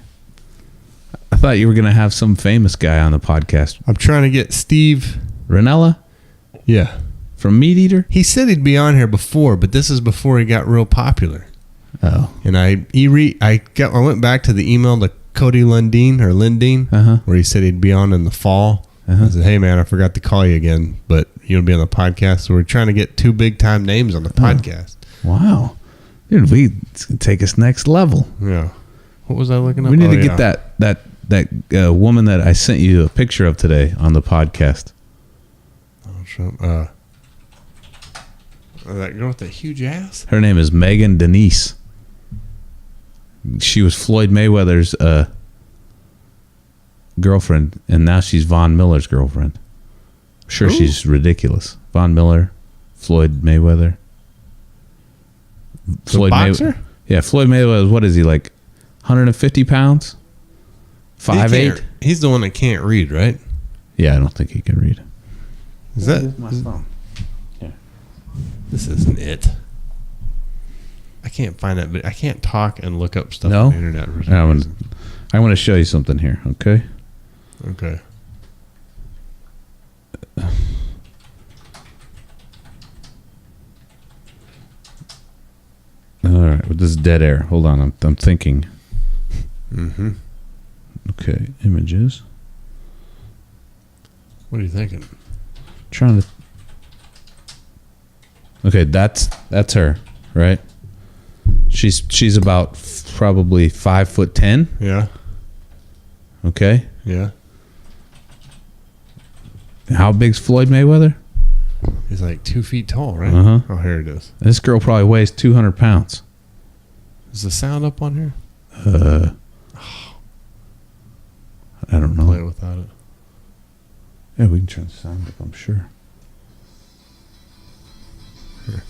I thought you were gonna have some famous guy on the podcast. I'm trying to get Steve Ranella. Yeah, from Meat Eater. He said he'd be on here before, but this is before he got real popular. Oh. And I went back to the email to Cody Lundeen, where he said he'd be on in the fall. I said, hey man, I forgot to call you again, but you'll be on the podcast. So we're trying to get 2 big time names on the podcast. Wow, dude, it's gonna take us next level. Yeah. What was I looking up? We need to get that woman that I sent you a picture of today on the podcast. That girl with that huge ass. Her name is Megan Denise. She was Floyd Mayweather's girlfriend, and now she's Von Miller's girlfriend. Sure, ooh. She's ridiculous. Von Miller, Floyd Mayweather. Floyd boxer? Yeah, Floyd Mayweather. What is he, like 150 pounds? 5'8"? He's the one that can't read, right? Yeah, I don't think he can read. Is that my phone? Yeah. This isn't it. I can't find it, but I can't talk and look up stuff on the internet. I want to show you something here, okay? Okay. All right, this is dead air. Hold on, I'm thinking. Mm-hmm. Okay, images. What are you thinking? Trying to. Okay, that's her, right? She's about probably 5'10". Yeah. Okay. Yeah. How big's Floyd Mayweather? He's like 2 feet tall, right? Oh, here it is. This girl probably weighs 200 pounds. Is the sound up on here? I don't know. Play without it. Yeah, we can turn the sound up, I'm sure. Here.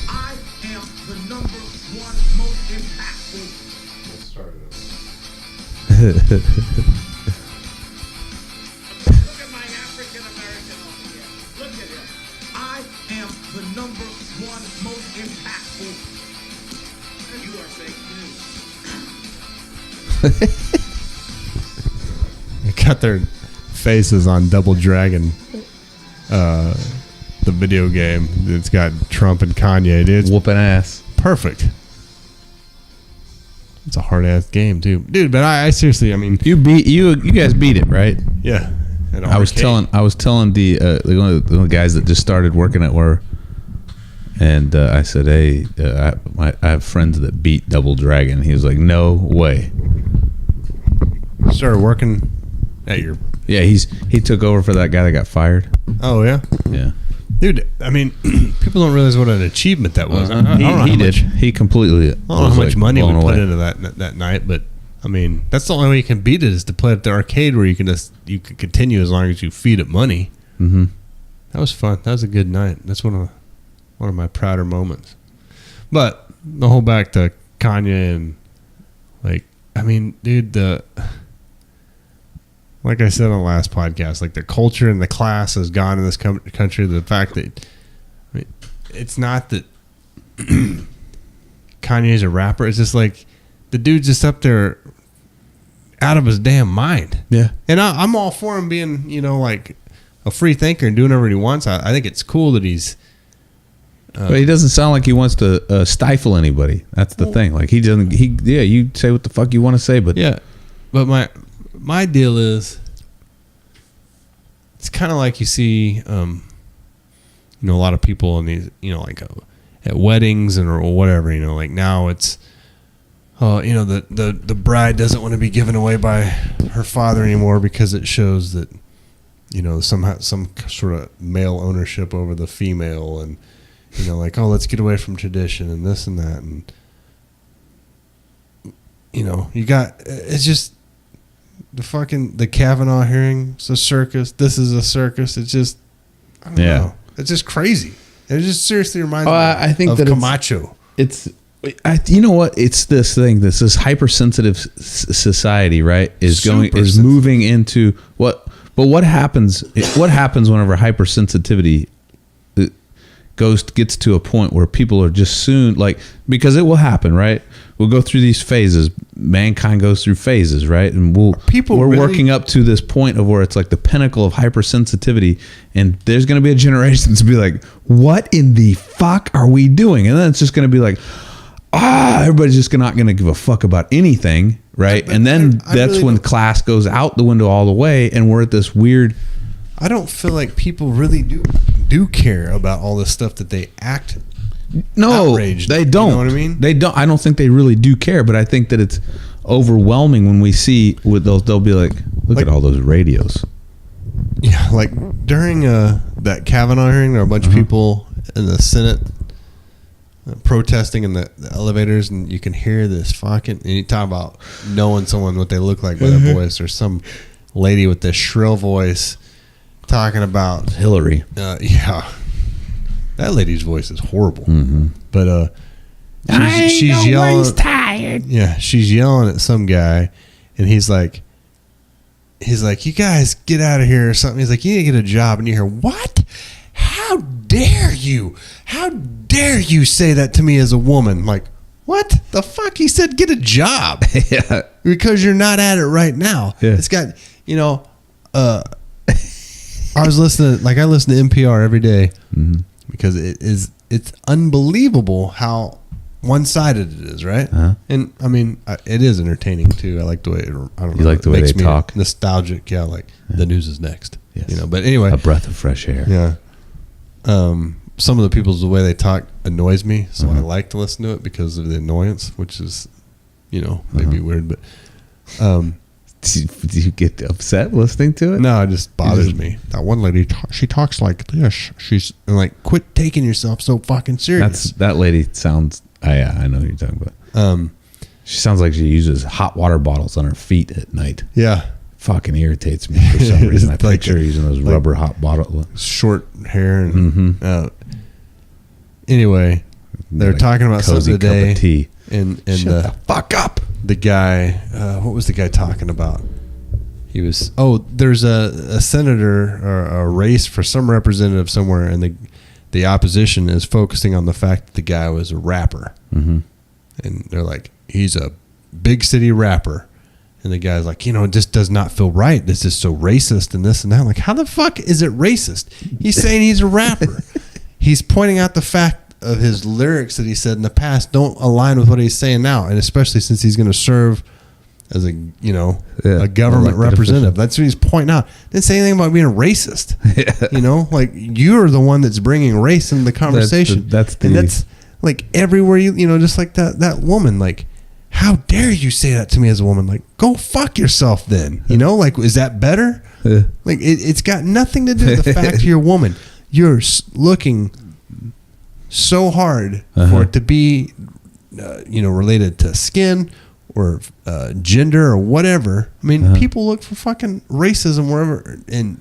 I am the number one most impactful. Let's start it. Look at my African American over here. Look at him. I am the number one most impactful. You are fake news. They got their faces on Double Dragon, the video game. It's got Trump and Kanye, dude. Whooping ass. Perfect. It's a hard ass game too, dude. But I seriously, I mean, you guys beat it, right? Yeah. I was telling the one of the guys that just started working at where, and I said, hey, I have friends that beat Double Dragon. He was like, no way. Started working at your. Yeah, he took over for that guy that got fired. Oh yeah. Yeah. Dude, I mean, people don't realize what an achievement that was. He did. He completely. I don't know how much money we put into that night, but I mean, that's the only way you can beat it is to play at the arcade where you can continue as long as you feed it money. Mm-hmm. That was fun. That was a good night. That's one of my prouder moments. But the whole back to Kanye and like, I mean, dude, like I said on the last podcast, like the culture and the class has gone in this country. The fact that, I mean, it's not that Kanye's a rapper. It's just like the dude's just up there out of his damn mind. Yeah. And I'm all for him being, like a free thinker and doing whatever he wants. I think it's cool that he's. But he doesn't sound like he wants to stifle anybody. That's the thing. Like he doesn't. You say what the fuck you want to say, but yeah. But my deal is, it's kind of like you see, a lot of people in these, like at weddings and or whatever, like now it's, the bride doesn't want to be given away by her father anymore because it shows that, some sort of male ownership over the female, and like, oh, let's get away from tradition and this and that, and you got, it's just the Kavanaugh hearing. It's a circus. This is a circus. It's just, I don't know. It's just crazy. It just seriously reminds me I think of that Camacho. You know what? It's this thing. This hypersensitive society, right? Is Super moving into what? But what happens? What happens whenever hypersensitivity gets to a point where people are just soon, like, because it will happen, right? We'll go through these phases. Mankind goes through phases, right? And we're really working up to this point of where it's like the pinnacle of hypersensitivity, and there's going to be a generation to be like, what in the fuck are we doing? And then it's just going to be like, everybody's just not going to give a fuck about anything, right? And then that's really when class goes out the window all the way, and we're at this weird. I don't feel like people really do care about all this stuff that they act. No, outraged. They don't. You know what I mean? They don't. I don't think they really do care, but I think that it's overwhelming when we see with those. They'll be like, look at all those radios. Yeah, like during that Kavanaugh hearing, there were a bunch of people in the Senate protesting in the elevators, and you can hear this fucking. And you talk about knowing someone what they look like by their voice, or some lady with this shrill voice talking about Hillary. Yeah. That lady's voice is horrible. But she's yelling. Tired. Yeah, she's yelling at some guy, and he's like, you guys get out of here or something. He's like, you need to get a job, and you hear, what? How dare you? How dare you say that to me as a woman? Like, what the fuck? He said, get a job. Yeah, because you're not at it right now. Yeah. It's got, I listen to NPR every day. Because it's unbelievable how one-sided it is, right? And I mean, it is entertaining too. I like the way the way they talk, nostalgic. Yeah, like the news is next. Yes. But anyway, a breath of fresh air. Yeah. Some of the people's the way they talk annoys me, so I like to listen to it because of the annoyance, which is, maybe weird, but. Do you get upset listening to it? No, it just bothers me. That one lady, she talks like this. She's like, quit taking yourself so fucking serious. That lady sounds. I know who you're talking about. She sounds like she uses hot water bottles on her feet at night. Yeah, fucking irritates me for some reason. I picture her using those rubber hot bottles. Short hair. And, anyway, they're talking about something today. Cup of tea. And shut the fuck up. The guy, what was the guy talking about? He was, there's a senator or a race for some representative somewhere, and the opposition is focusing on the fact that the guy was a rapper. And they're like, he's a big city rapper. And the guy's like, it just does not feel right. This is so racist and this and that. Like, how the fuck is it racist? He's saying he's a rapper. He's pointing out the fact of his lyrics that he said in the past don't align with what he's saying now, and especially since he's going to serve as a government representative. That's what he's pointing out. Didn't say anything about being a racist. Like, you're the one that's bringing race into the conversation. That's like everywhere just like that woman. Like, how dare you say that to me as a woman? Like, go fuck yourself then. Like, is that better? Like, it's got nothing to do with the fact you're a woman. You're looking so hard for it to be, related to skin or gender or whatever. I mean, people look for fucking racism wherever and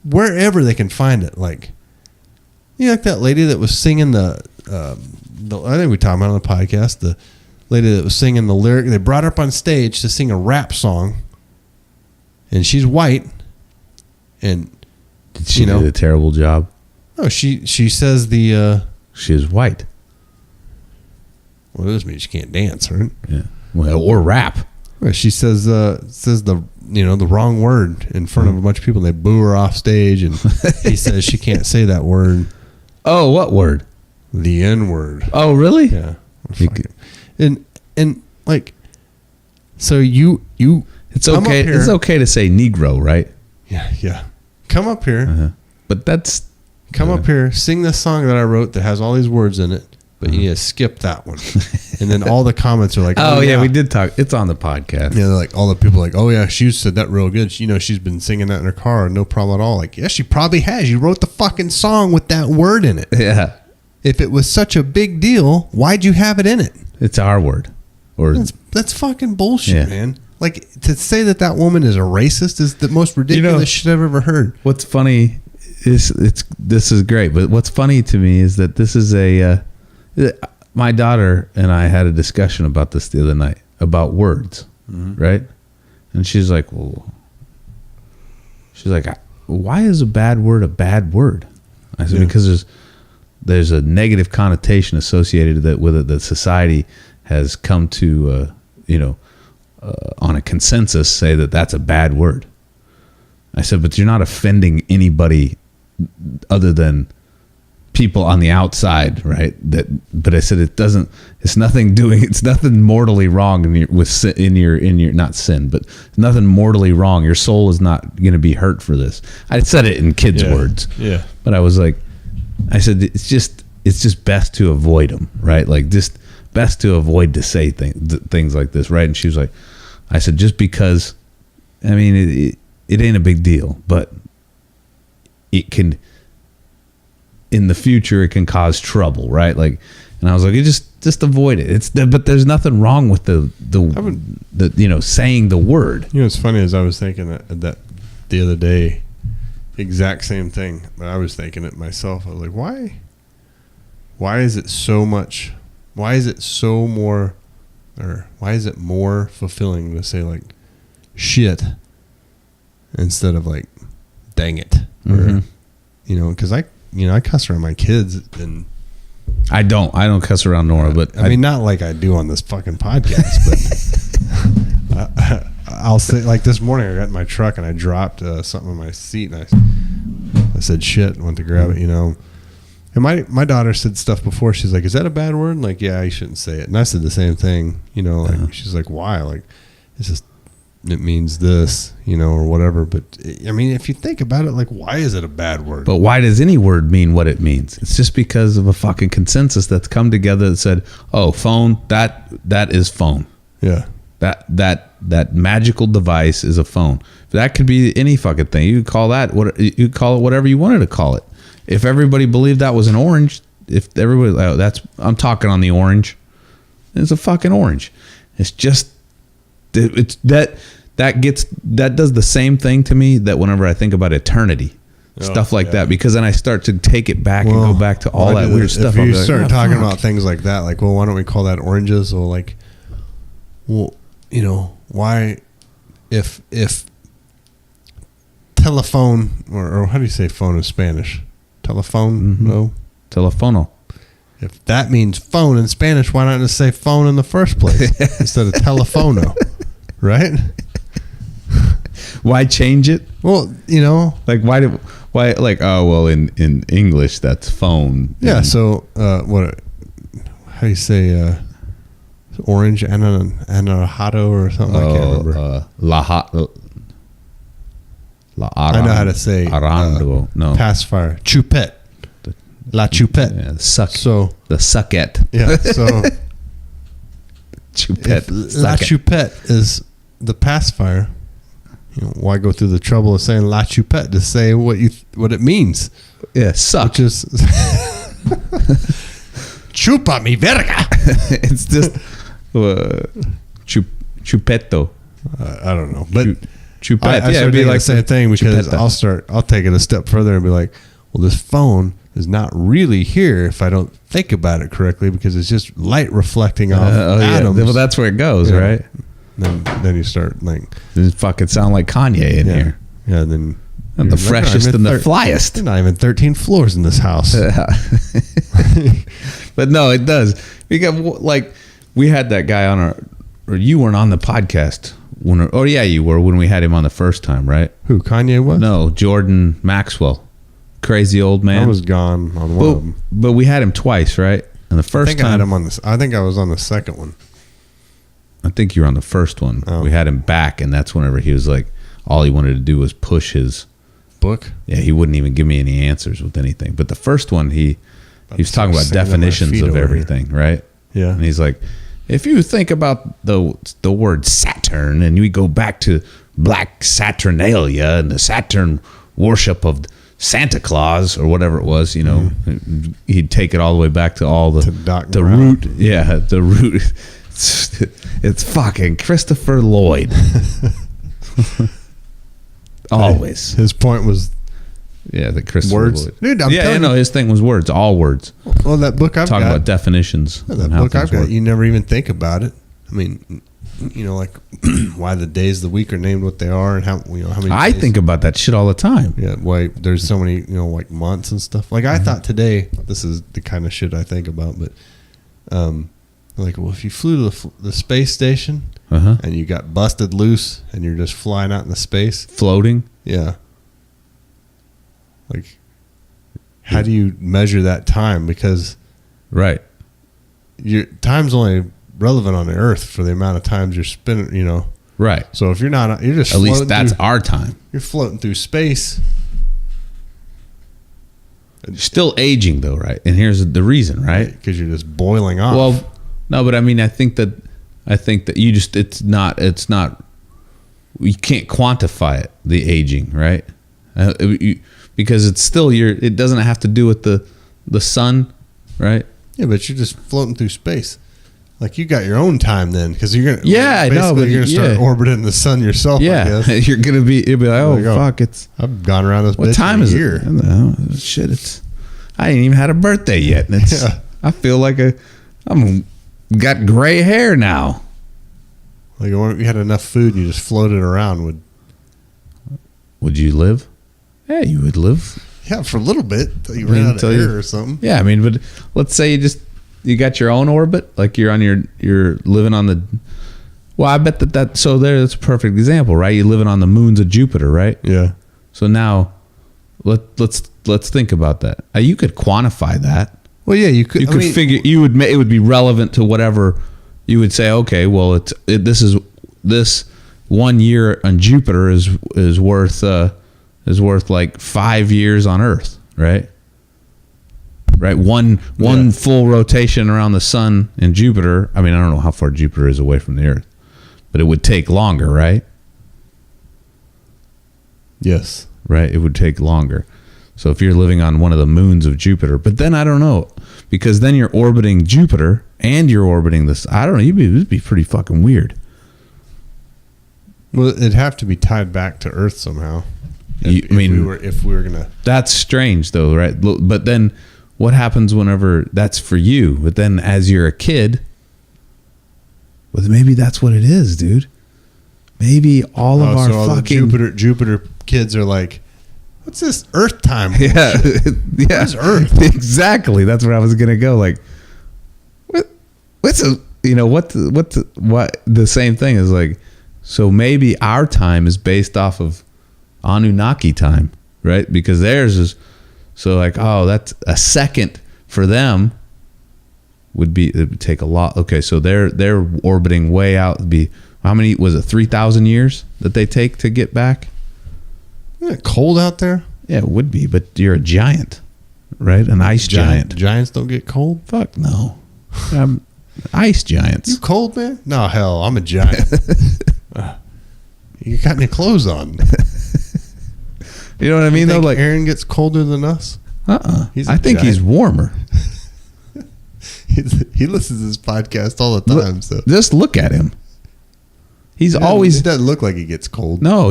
wherever they can find it. Like, like that lady that was singing the I think we talked about it on the podcast. The lady that was singing the lyric. They brought her up on stage to sing a rap song, and she's white. And did she do a terrible job? No, she says she is white. Well, that doesn't mean she can't dance, right? Yeah. Well, or rap. Well, she says the wrong word in front of a bunch of people. And they boo her off stage, and he says she can't say that word. Oh, what word? The N word. Oh, really? Yeah. And like, so you. It's okay. It's okay to say Negro, right? Yeah. Come up here. But that's. Come up here, sing this song that I wrote that has all these words in it, but you need to skip that one. And then all the comments are like, Oh, yeah, we did talk. It's on the podcast. Yeah, like all the people are like, oh yeah, she said that real good. She's been singing that in her car, no problem at all. Like, yeah, she probably has. You wrote the fucking song with that word in it. Yeah. If it was such a big deal, why'd you have it in it? It's our word. Or That's fucking bullshit, Yeah. man. Like, to say that woman is a racist is the most ridiculous shit I've ever heard. What's funny is this is great, but what's funny to me is that this is my daughter and I had a discussion about this the other night about words, right? And she's like, why is a bad word a bad word? I said, because there's a negative connotation associated with it that society has come to, on a consensus say that that's a bad word. I said, but you're not offending anybody other than people on the outside, right? But I said it's nothing mortally wrong in your not sin, but nothing mortally wrong. Your soul is not going to be hurt for this. I said it in kids' words, but I was like, I said it's just best to avoid them, right? Like just best to avoid to say things like this, right? And she was like, I said just because, I mean it ain't a big deal, but it can. In the future, it can cause trouble, right? Like, and I was like, you just avoid it. But there's nothing wrong with the saying the word. It's funny as I was thinking that the other day, exact same thing. But I was thinking it myself. I was like, why is it so much? Why is it so more, or why is it more fulfilling to say like shit instead of like dang it, or because I cuss around my kids, and I don't cuss around Nora, but I mean, not like I do on this fucking podcast, but I'll say, like this morning I got in my truck and I dropped something in my seat, and I said shit and went to grab it, and my daughter said stuff before. She's like, is that a bad word? And like, yeah, you shouldn't say it. And I said the same thing, like she's like, why? Like, it's just, it means this, or whatever. But I mean, if you think about it, like, why is it a bad word? But why does any word mean what it means? It's just because of a fucking consensus that's come together that said, oh, phone, that is phone. Yeah. That magical device is a phone. That could be any fucking thing. You could call it whatever you wanted to call it. If everybody believed that was an orange, if everybody, I'm talking on the orange. It's a fucking orange. It's just, it's that does the same thing to me that whenever I think about eternity, stuff like that, because then I start to take it back and go back to all that weird stuff. If you start talking about things like that, like, well, why don't we call that oranges? Or like, well, why if telephone, or how do you say phone in Spanish? Telephone? No. Telefono. If that means phone in Spanish, why not just say phone in the first place instead of telefono? Right? Why change it? Well, like why like, oh well, in English that's phone. Yeah. So how do you say orange anaranjado or something? I can't remember. I know how to say no pacifier. Chupette. La chupette. Yeah, the suckette. Yeah. So chupette. La chupette is the pacifier. Why go through the trouble of saying la chupette to say what it means? Yeah, suck. Which is chupa mi verga. It's just chupetto. I don't know, but chupette. I it'd be like the same thing, because chupetta. I'll take it a step further and be like, well, this phone is not really here if I don't think about it correctly, because it's just light reflecting off atoms. Yeah. Well, that's where it goes, right? Then you start like, it fucking sound like Kanye in here. Yeah, then I'm the freshest and the flyest. There's not even 13 floors in this house. But no, it does. Because like we had that guy on or you weren't on the podcast you were when we had him on the first time, right? Who, Kanye was? No, Jordan Maxwell. Crazy old man. I was gone on one of them. But we had him twice, right? And the first time I had him on this. I think I was on the second one. I think you were on the first one. Oh. We had him back, and that's whenever he was like, all he wanted to do was push his book. Yeah, he wouldn't even give me any answers with anything. But the first one, he He was talking about Singing on my definitions feet of over here. everything, right? Yeah. And he's like, if you think about the word Saturn, and we go back to Black Saturnalia and the Saturn worship of Santa Claus or whatever it was, you know, he'd take it all the way back to all the To Doc the Brown. root. Yeah, the root. It's fucking Christopher Lloyd. Always. His point was, Yeah, the Christopher Words? Lloyd. Dude, I'm yeah, telling no, you. his thing was words, all words. well, that book I've Talking got. about definitions. that and how book things I've got, work. you never even think about it. I mean, you know, like why the days of the week are named what they are, and how how many. I days- think about that shit all the time. Yeah, why there's so many like months and stuff. Like I thought today, this is the kind of shit I think about. But like, well, if you flew to the space station Uh-huh. and you got busted loose and you're just flying out into space, Floating. yeah. Like, how do you measure that time? Because Right. your time's only relevant on the Earth for the amount of times you're spinning. You know, Right. so if you're not, you're just At least floating that's through- our time. you're floating through space. Still aging though, right? And here's the reason, right? Because you're just boiling off. Well, no, but I mean, I think that you just it's not you can't quantify it, the aging, right? Because it's still it doesn't have to do with the sun, right? yeah, but you're just floating through space. Like you got your own time then, because you're gonna. Yeah, I know, basically but you're gonna start yeah. orbiting the sun yourself. I Yeah, guess. you'll be like, oh There you go. fuck, it's I've gone around this. what bitch time in a is year. it? Oh, shit, I ain't even had a birthday yet, and it's Yeah. I feel like I'm got gray hair now. Like if you had enough food, and you just floated around. Would you live? Yeah, you would live. Yeah, for a little bit until you I mean, ran out of until you- air or something. Yeah, I mean, but let's say you got your own orbit, like you're living on the. Well, I bet that's a perfect example, right? You're living on the moons of Jupiter, right? Yeah. So now, let's think about that. You could quantify that. Well, yeah, you could. You I could mean, figure it would be relevant to whatever you would say. Okay, well, this 1 year on Jupiter is worth like 5 years on Earth, right? Right, one full rotation around the sun in Jupiter. I mean, I don't know how far Jupiter is away from the Earth, but it would take longer, right? Yes. Right, it would take longer. So if you're living on one of the moons of Jupiter, but then I don't know, because then you're orbiting Jupiter and you're orbiting this. I don't know. It'd be pretty fucking weird. Well, it'd have to be tied back to Earth somehow. If we were gonna. That's strange, though, right? But then, what happens whenever that's for you? But then, as you're a kid, well, maybe that's what it is, dude. Maybe all of our all fucking the Jupiter kids are like, what's this Earth time? yeah, bullshit? yeah, Where's Earth? exactly. That's where I was gonna go. Like, what's the same thing is like. So maybe our time is based off of Anunnaki time, right? Because theirs is so like, oh, that's a second for them it would take a lot. Okay, so they're orbiting way out. It'd be how many was it? 3,000 years that they take to get back? Isn't it cold out there? Yeah, it would be, but you're a giant, right? An ice giant. Giants don't get cold. Fuck no. Ice giants. You cold, man? No, hell, I'm a giant. You got any clothes on? You know what I You mean? Though, think like, Aaron gets colder than us? He's a I think he's giant. warmer. He listens to this podcast all the time. So Just look at him. He's He always doesn't look like he gets cold. no.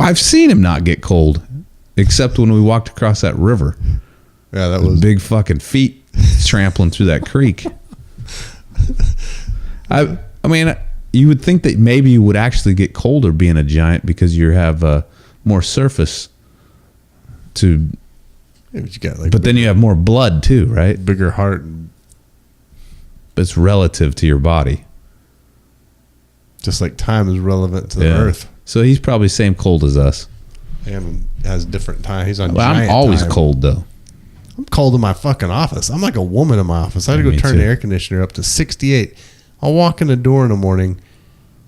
I've seen him not get cold, except when we walked across that river. Yeah, that With was big fucking feet trampling through that creek. I mean, you would think that maybe you would actually get colder being a giant because you have more surface to. Yeah, but you got like, But then you have more blood too, right? bigger heart. And It's relative to your body. just like time is relevant to the Yeah. Earth, So he's probably same cold as us. and has different time. He's on. Well, I'm giant always time. cold though. I'm cold in my fucking office. I'm like a woman in my office. I had to go Me turn too. the air conditioner up to 68. I'll walk in the door in the morning,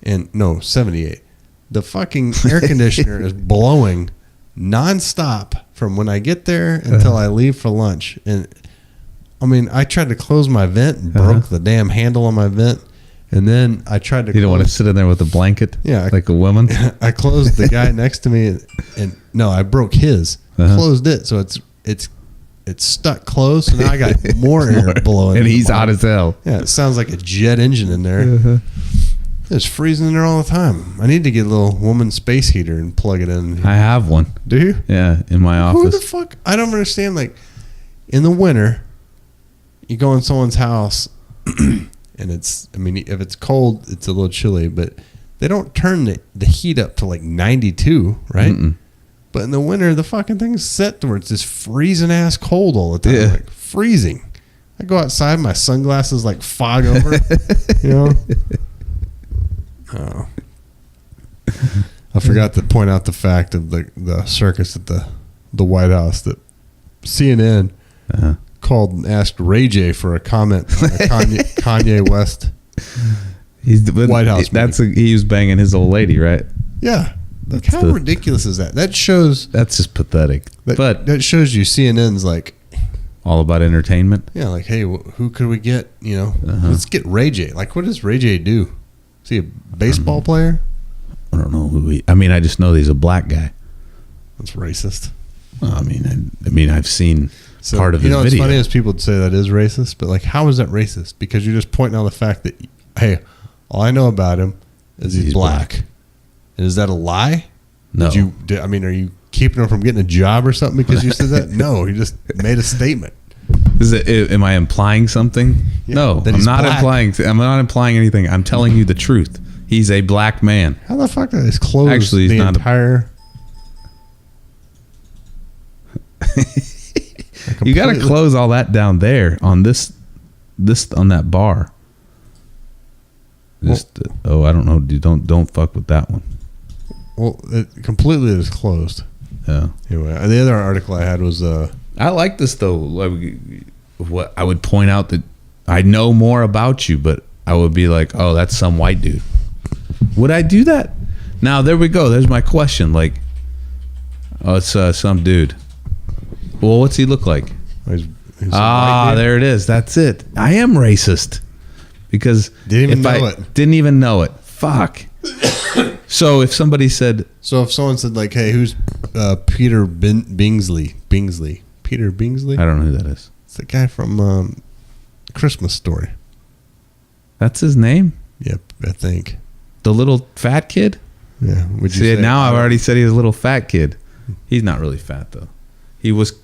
and no, 78. The fucking air conditioner is blowing nonstop from when I get there until I leave for lunch. And I mean, I tried to close my vent and broke the damn handle on my vent. And then I tried to. You don't want to sit in there with a blanket? Yeah. Like a woman? I closed the guy next to me, and no, I broke his. Closed it, so it's stuck closed. So now I got more air blowing. And he's hot as hell. Yeah, it sounds like a jet engine in there. It's freezing in there all the time. I need to get a little woman space heater and plug it in. I have one. Do you? Yeah, in my office. Who the fuck? I don't understand. Like, in the winter, you go in someone's house, and if it's cold, it's a little chilly, but they don't turn the heat up to like 92, right? Mm-mm. But in the winter, the fucking thing's set to where it's just freezing ass cold all the time. Yeah. Like, freezing. I go outside, my sunglasses like fog over, you know? Oh. I forgot to point out the fact of the circus at the White House that CNN called and asked Ray J for a comment on a Kanye West White House. He was banging his old lady, right? Yeah. Like, how ridiculous is that? That shows. That's just pathetic. But that shows you CNN's like all about entertainment. Yeah, like, hey, who could we get? You know, let's get Ray J. Like, what does Ray J do? Is he a baseball player? I don't know who he. I mean, I just know he's a black guy. That's racist. Well, I mean, I've seen part of his what's video. funny is people would say that is racist, but like, how is that racist? Because you're just pointing out the fact that, hey, all I know about him is he's black. And is that a lie? No. Are you keeping him from getting a job or something because you said that? No, you just made a statement. Am I implying something? Yeah, no, I'm not implying. I'm not implying anything. I'm telling you the truth. He's a black man. How the fuck is closed? Actually, he's the not entire. You got to close all that down there on this on that bar. I don't know. Don't fuck with that one. Well, it completely is closed. Yeah. Anyway, the other article I had was I like this though. What I would point out that I know more about you, but I would be like, oh, that's some white dude. Would I do that? Now there we go. There's my question. Like, oh, it's some dude. Well, what's he look like? he's a white dude. There it is. That's it. I am racist because Didn't even know it. Fuck. So if somebody said, so if someone said like, hey, who's Peter Bingsley? Peter Bingsley? I don't know who that is. It's the guy from Christmas Story. That's his name? Yep, I think. The little fat kid? Yeah. Would you say now I've already said he's a little fat kid. He's not really fat though. He was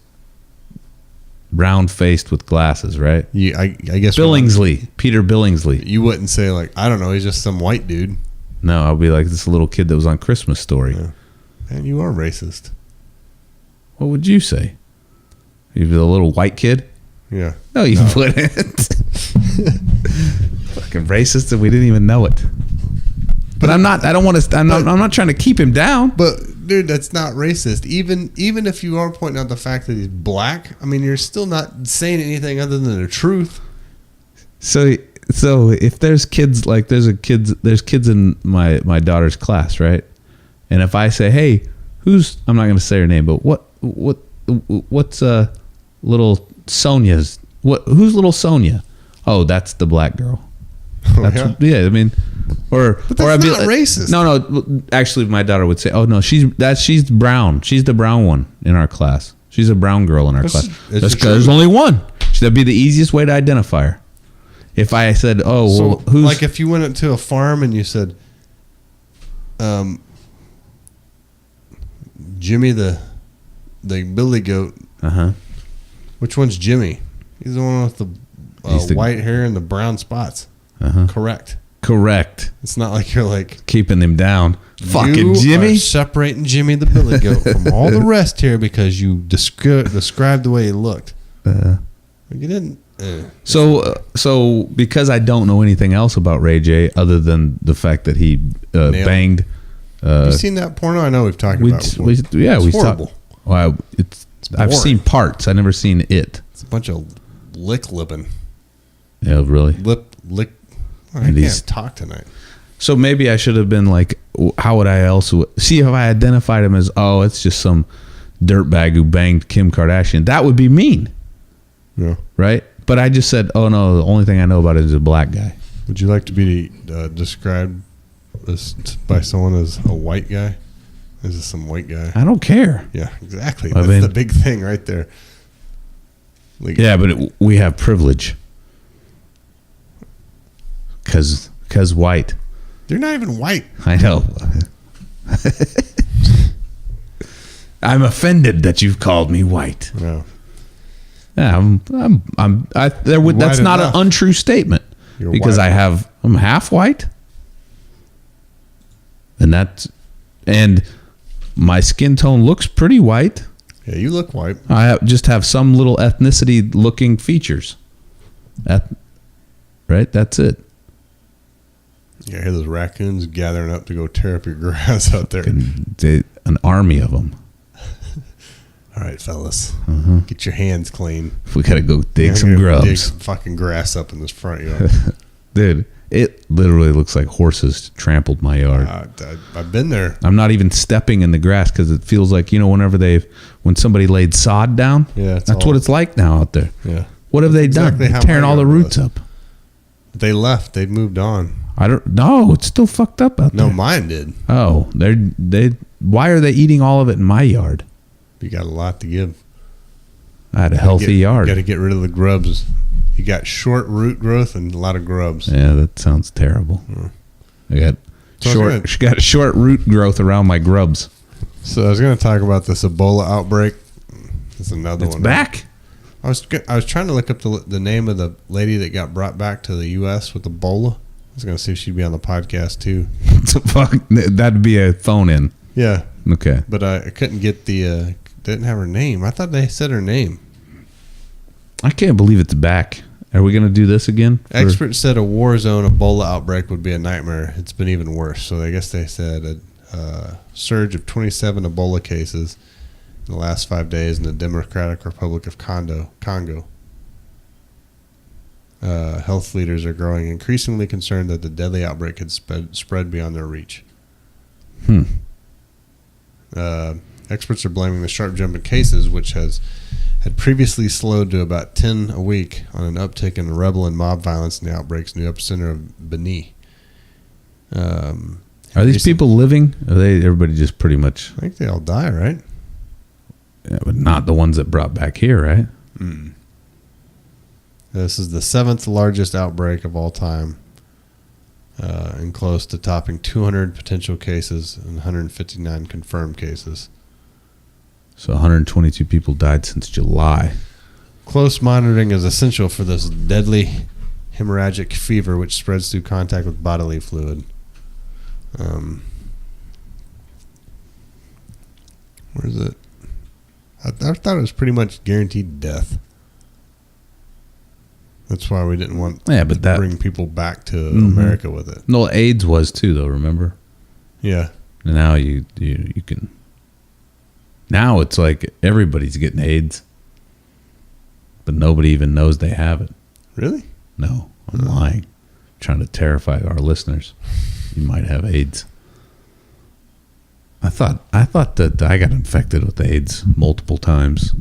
round faced with glasses, right? I guess Billingsley. Peter Billingsley. You wouldn't say like, I don't know, he's just some white dude. No, I'll be like this little kid that was on Christmas Story. Yeah. Man, you are racist. What would you say? You'd be the little white kid? Yeah. No, you wouldn't. Fucking racist, and we didn't even know it. But I'm not. I don't want to. I'm not trying to keep him down. But dude, that's not racist. Even if you are pointing out the fact that he's black, I mean, you're still not saying anything other than the truth. So if there's kids like there's kids in my daughter's class, right? And if I say, hey, I'm not going to say her name, but what's little Sonia's? Who's little Sonia? Oh, that's the black girl. That's, yeah, I mean, or But that's or I'd be not like, racist. No, actually, my daughter would say, "Oh no, she's brown. She's the brown one in our class. She's a brown girl in our class." That's because there's only one. That'd be the easiest way to identify her. If I said, "Oh, So, well, who's like if you went into a farm and you said, Jimmy the billy goat, which one's Jimmy? He's the one with the white hair and the brown spots. Correct. It's not like you're like keeping them down. Fucking you Jimmy. Are separating Jimmy the billy goat from all the rest here because you described the way he looked. You didn't. So because I don't know anything else about Ray J other than the fact that he banged. You seen that porno? I know we've talked about it before. It's horrible. Well, I've boring. seen parts. I've never seen it. It's a bunch of lipping. Yeah, really. Lick. I can't talk tonight. So maybe I should have been like, how would I else see if I identified him as, oh, it's just some dirtbag who banged Kim Kardashian? That would be mean. Yeah. Right? But I just said, oh no, the only thing I know about it is a black guy. Would you like to be described by someone as a white guy? Is this some white guy? I don't care. Yeah, exactly. I That's mean- the big thing right there. Like, Yeah, but we have privilege. Cause white. You're not even white. I know. I'm offended that you've called me white. No. Yeah, that's white not enough. an untrue statement. You're Because white I'm half white. And my skin tone looks pretty white. Yeah, you look white. I just have some little ethnicity looking features. Right? That's it. You hear those raccoons gathering up to go tear up your grass out there. An army of them. All right, fellas. Get your hands clean. We got to go dig You're some gonna grubs. Dig some fucking grass up in this front yard. Dude, it literally looks like horses trampled my yard. I've been there. I'm not even stepping in the grass because it feels like, when somebody laid sod down, Yeah, that's what it's like now out there. Yeah. What have they Exactly done? how They're tearing my all the yard roots was. up. They left. They moved on. I don't know. It's still fucked up out No, there. mine did. Oh, why are they eating all of it in my yard? You got a lot to give. I had a healthy yard. You got to get rid of the grubs. You got short root growth and a lot of grubs. Yeah, that sounds terrible. I got So got short root growth around my grubs. So I was going to talk about this Ebola outbreak. It's another It's one. back. I was trying to look up the name of the lady that got brought back to the U.S. with Ebola. I was going to see if she'd be on the podcast too. Fuck, that'd be a phone in. Yeah, Okay. but I couldn't get didn't have her name. I thought they said her name. I can't believe it's back. Are we going to do this again? Experts said a war zone Ebola outbreak would be a nightmare. It's been even worse. So I guess they said a surge of 27 Ebola cases in the last 5 days in the Democratic Republic of Congo. Health leaders are growing increasingly concerned that the deadly outbreak could spread beyond their reach. Experts are blaming the sharp jump in cases, which had previously slowed to about 10 a week, on an uptick in rebel and mob violence in the outbreak's new epicenter of Benin. Are these people living? Are they? Everybody just pretty much. I think they all die, right? Yeah, but not the ones that brought back here, right? This is the 7th largest outbreak of all time, and close to topping 200 potential cases and 159 confirmed cases. So 122 people died since July. Close monitoring is essential for this deadly hemorrhagic fever, which spreads through contact with bodily fluid. Where is it? I thought it was pretty much guaranteed death. That's why we didn't want Yeah, but to bring people back to America with it. No, AIDS was too, though. Remember? Yeah. And now you can. Now it's like everybody's getting AIDS, but nobody even knows they have it. Really? No, I'm lying. Trying to terrify our listeners. You might have AIDS. I thought that I got infected with AIDS multiple times.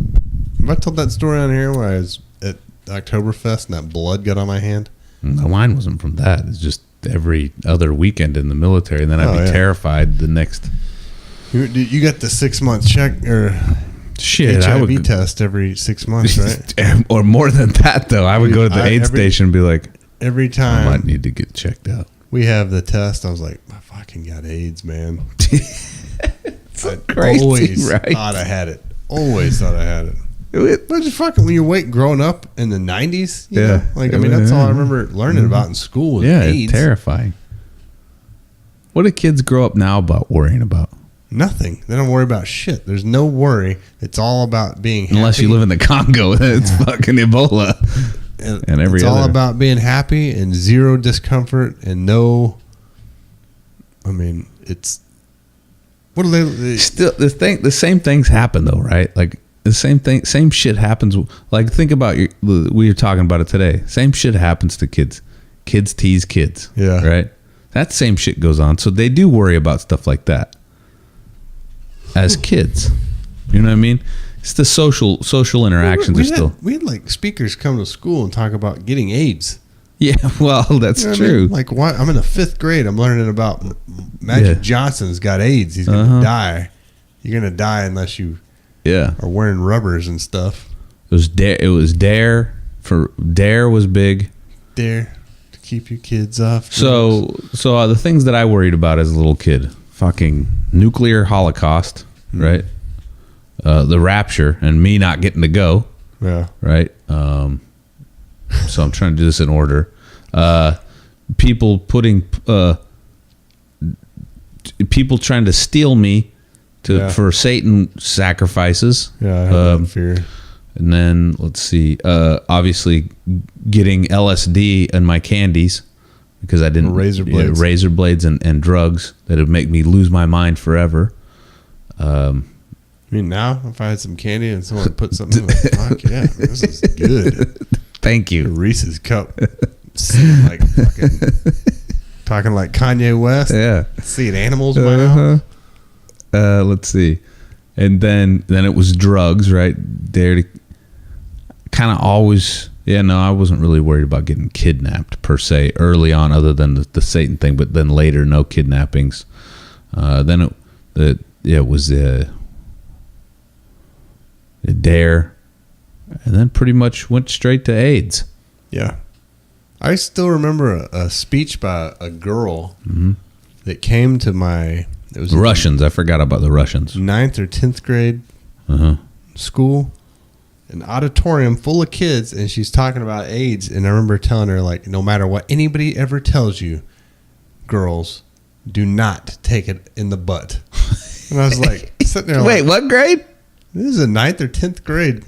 Have I told that story on here where I was at Oktoberfest and that blood got on my hand? No, mine wasn't from that. It's just every other weekend in the military, and then I'd be terrified the next. You got the 6 month check or Shit, HIV test every 6 months, right? Or more than that, though. I would go to the AIDS station and be like, every I time might need to get checked out. we have the test, I was like, I fucking got AIDS, man. I crazy, always right? thought I had it. Always thought I had it. But just fucking when you're growing up in the 90s, you know? Like, I mean, that's all I remember learning about in school was Yeah, AIDS. it's terrifying. What do kids grow up now about worrying about? Nothing. They don't worry about shit. There's no worry. It's all about being happy. Unless you live in the Congo, it's fucking Ebola. And every it's all other. about being happy and zero discomfort and no. I mean, it's. What do they Still, the same things happen though, right? Like the same shit happens. Like think about we were talking about it today. Same shit happens to kids. Kids tease kids. Yeah. Right. That same shit goes on. So they do worry about stuff like that as kids. You know what I mean? It's the social interactions are still. We had like speakers come to school and talk about getting AIDS. Yeah, well, that's You know what I true. mean? Like, why? I'm in the 5th grade. I'm learning about Magic Yeah. Johnson's got AIDS. He's gonna die. You're gonna die unless you Yeah, are wearing rubbers and stuff. it was Dare. It was Dare. Dare was big. Dare to keep your kids off. So the things that I worried about as a little kid, fucking nuclear holocaust, right? The rapture and me not getting to go, yeah, right? So I'm trying to do this in order. People people trying to steal me for Satan sacrifices. yeah, I have that fear. And then let's see, obviously getting LSD in my candies because I didn't Razor blades. razor blades and drugs that would make me lose my mind forever. I mean, now if I had some candy and someone put something in, like, fuck yeah, this is good. Thank you. Reese's cup, singing like fucking, talking like Kanye West. Yeah. Seeing animals in my mouth. Let's see, and then it was drugs, right? There to kind of always. Yeah, no, I wasn't really worried about getting kidnapped per se early on, other than the Satan thing. But then later, no kidnappings. Then it was a Dare, and then pretty much went straight to AIDS. Yeah. I still remember a speech by a girl that came to my... It was Russians. I forgot about the Russians. 9th or 10th grade school. An auditorium full of kids, and she's talking about AIDS. And I remember telling her, like, no matter what anybody ever tells you, girls, do not take it in the butt. And I was like, sitting there Wait, like, what grade? this is a 9th or 10th grade.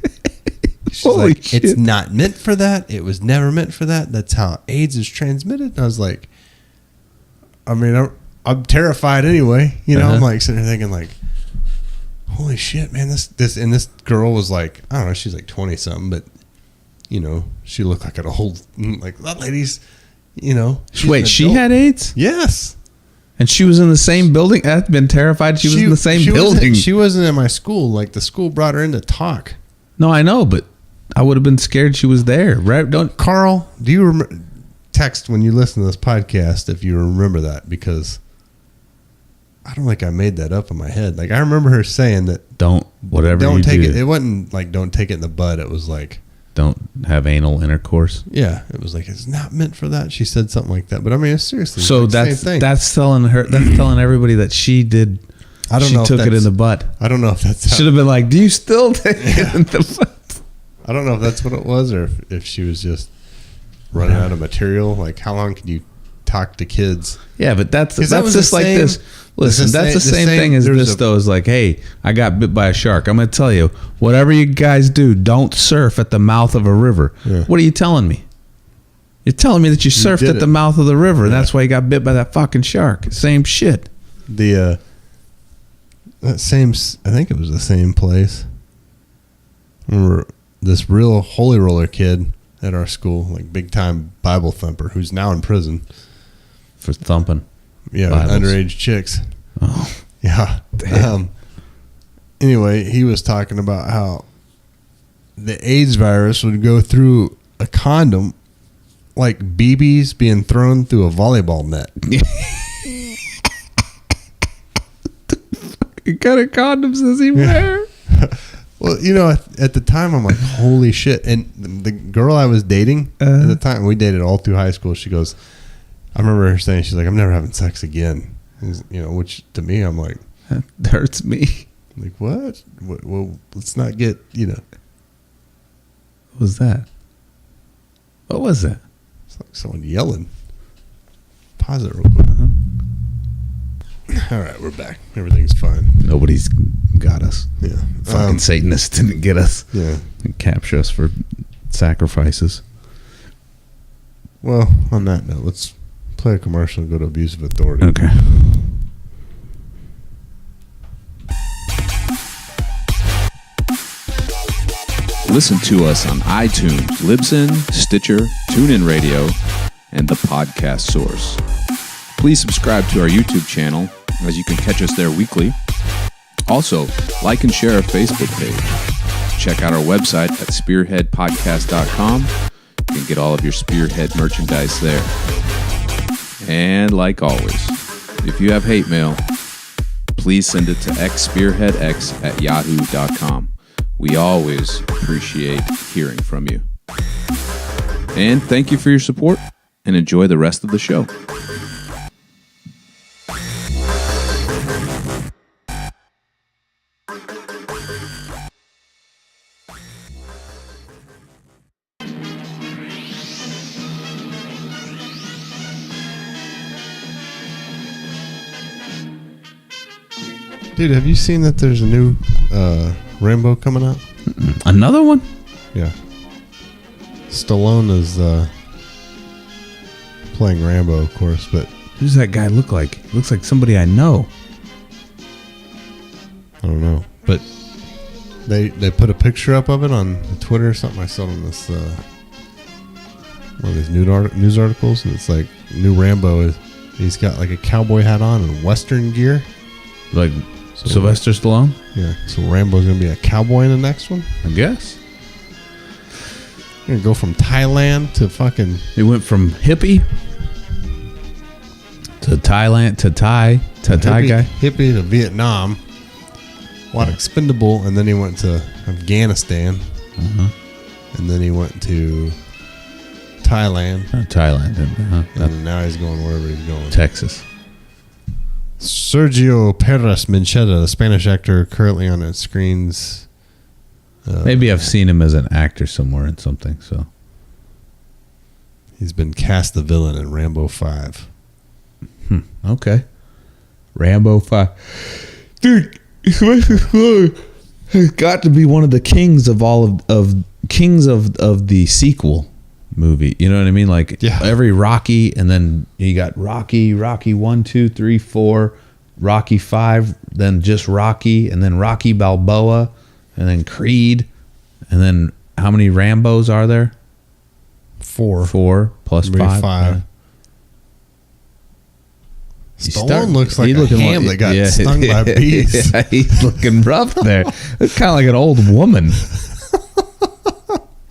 She's Holy like, shit. it's not meant for that. It was never meant for that. That's how AIDS is transmitted. And I was like, I mean, I'm terrified anyway. You know, I'm like sitting there thinking like, holy shit, man, this girl was like, I don't know, she's like 20 something, but you know, she looked like an old, like, that lady's, you know. Wait, she had AIDS? Yes. And she was in the same building? I've been terrified she was in the same building. She wasn't in my school. Like, the school brought her in to talk. No, I know, but I would have been scared she was there, right? Carl, do you remember? Text when you listen to this podcast if you remember that, because I don't think I made that up in my head. Like, I remember her saying that Don't take it. It wasn't like don't take it in the butt. It was like don't have anal intercourse. Yeah, it was like it's not meant for that. She said something like that, but I mean, it's seriously. So like that's same thing. that's telling her. That's telling everybody that she did. I don't she know if took it that's- in the butt. I don't know if that's. Should have been like, do you still take it in the butt? I don't know if that's what it was, or if she was just running out of material. Like, how long can you talk to kids? Yeah, but that's that was just the like same- this. Listen, that's the same thing as this, though. Is like, hey, I got bit by a shark. I'm going to tell you, whatever you guys do, don't surf at the mouth of a river. Yeah. What are you telling me? You're telling me that you surfed did at it. the mouth of the river, and that's why you got bit by that fucking shark. Same shit. That same, I think it was the same place. I remember this real holy roller kid at our school, like big time Bible thumper, who's now in prison. For thumping. Yeah, Bibles. underage chicks. Oh. Yeah. Anyway, he was talking about how the AIDS virus would go through a condom like BBs being thrown through a volleyball net. What kind of condoms does he wear? Well, you know, at the time, I'm like, holy shit. And the girl I was dating at the time, we dated all through high school. She goes, I remember her saying, she's like, I'm never having sex again. You know, which to me, I'm like, That hurts me. like what? Well, let's not get, you know. What was that? What was that? It's like someone yelling. Pause it real quick. All right, we're back. Everything's fine. Nobody's got us. Yeah. Fucking Satanists didn't get us. Yeah. And capture us for sacrifices. Well, on that note, let's play a commercial and go to Abuse of Authority. Okay. Listen to us on iTunes, Libsyn, Stitcher, TuneIn Radio, and the podcast source. Please subscribe to our YouTube channel, as you can catch us there weekly. Also, like and share our Facebook page. check out our website at spearheadpodcast.com. You can get all of your Spearhead merchandise there. And like always, if you have hate mail, please send it to xspearheadx@yahoo.com. We always appreciate hearing from you. And thank you for your support, and enjoy the rest of the show. Dude, have you seen that there's a new Rambo coming out? Another one? Yeah. Stallone is playing Rambo, of course, but Who's that guy look like? Looks like somebody I know. I don't know. But they put a picture up of it on Twitter or something. I saw it on this one of these news articles, and it's like new Rambo. He's got like a cowboy hat on and Western gear. Like Sylvester Stallone? Yeah. So Rambo's gonna be a cowboy in the next one. I guess. Gonna go from Thailand to fucking. He went from hippie to Thailand to Thai guy. Hippie to Vietnam. What expendable, and then he went to Afghanistan, and then he went to Thailand, Thailand, and now he's going wherever he's going. Texas. Sergio Perez Mencheta, the Spanish actor currently on its screens. Maybe I've seen him as an actor somewhere in something. So he's been cast the villain in Rambo 5. Okay, Rambo 5, dude. He's got to be one of the kings of all of the sequel movie. You know what I mean? Like every Rocky, and then you got Rocky 1, 2, 3, 4, Rocky 5, then just Rocky, and then Rocky Balboa, and then Creed, and then how many Rambos are there? 4 plus 5. Yeah. Stallone looks like a ham that got stung by bees. Yeah, he's looking rough there. It's kind of like an old woman.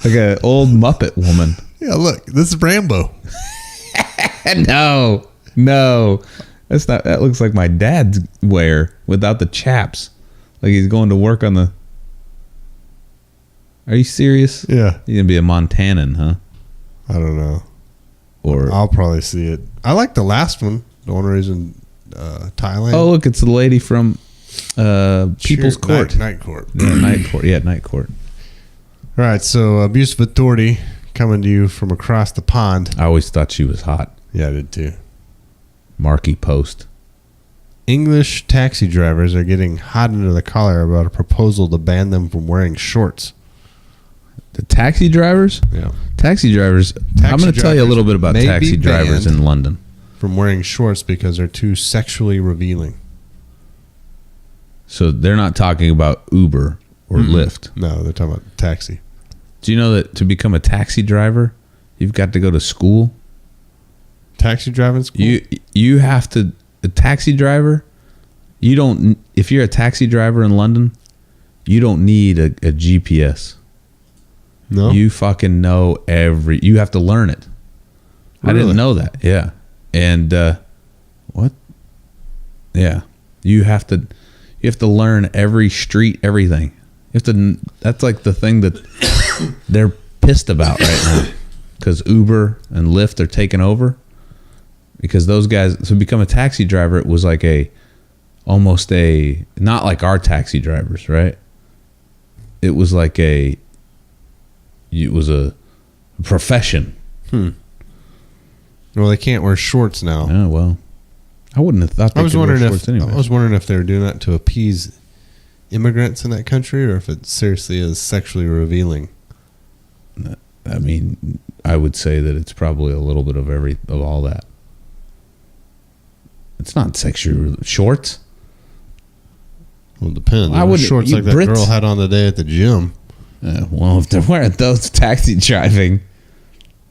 Like an old Muppet woman. Yeah, look, this is Rambo. No, that's not. That looks like my dad's wear without the chaps. Like he's going to work on the. Are you serious? Yeah, you're gonna be a Montanan, huh? I don't know. Or I'll probably see it. I like the last one, the one where he's in Thailand. Oh, look, it's the lady from People's Court. Night Court. Yeah, Night Court. Yeah, Night Court. All right, so abuse of authority coming to you from across the pond. I always thought she was hot. Yeah, I did too. Marky Post. English taxi drivers are getting hot under the collar about a proposal to ban them from wearing shorts. The taxi drivers? Yeah. Taxi drivers. I'm going to tell you a little bit about taxi drivers in London. From wearing shorts because they're too sexually revealing. So they're not talking about Uber or Lyft. No, they're talking about taxi. Do you know that to become a taxi driver, you've got to go to school? Taxi driving school? You have to. A taxi driver, you don't. If you're a taxi driver in London, you don't need a GPS. No, you fucking know you have to learn it. Really? I didn't know that. Yeah, and what? Yeah, you have to learn every street, everything. You have to. That's like the thing that they're pissed about right now, because Uber and Lyft are taking over. Because those guys, to become a taxi driver, it was like almost not like our taxi drivers, right? It was like it was a profession. Well, they can't wear shorts now. Oh, well. I wouldn't have thought they could wear shorts anyway. I was wondering if they were doing that to appease immigrants in that country, or if it seriously is sexually revealing. I mean, I would say that it's probably a little bit of all that. It's not sexual shorts. Well, it depends. I would shorts like that girl had on the day at the gym. Well, if they're wearing those taxi driving,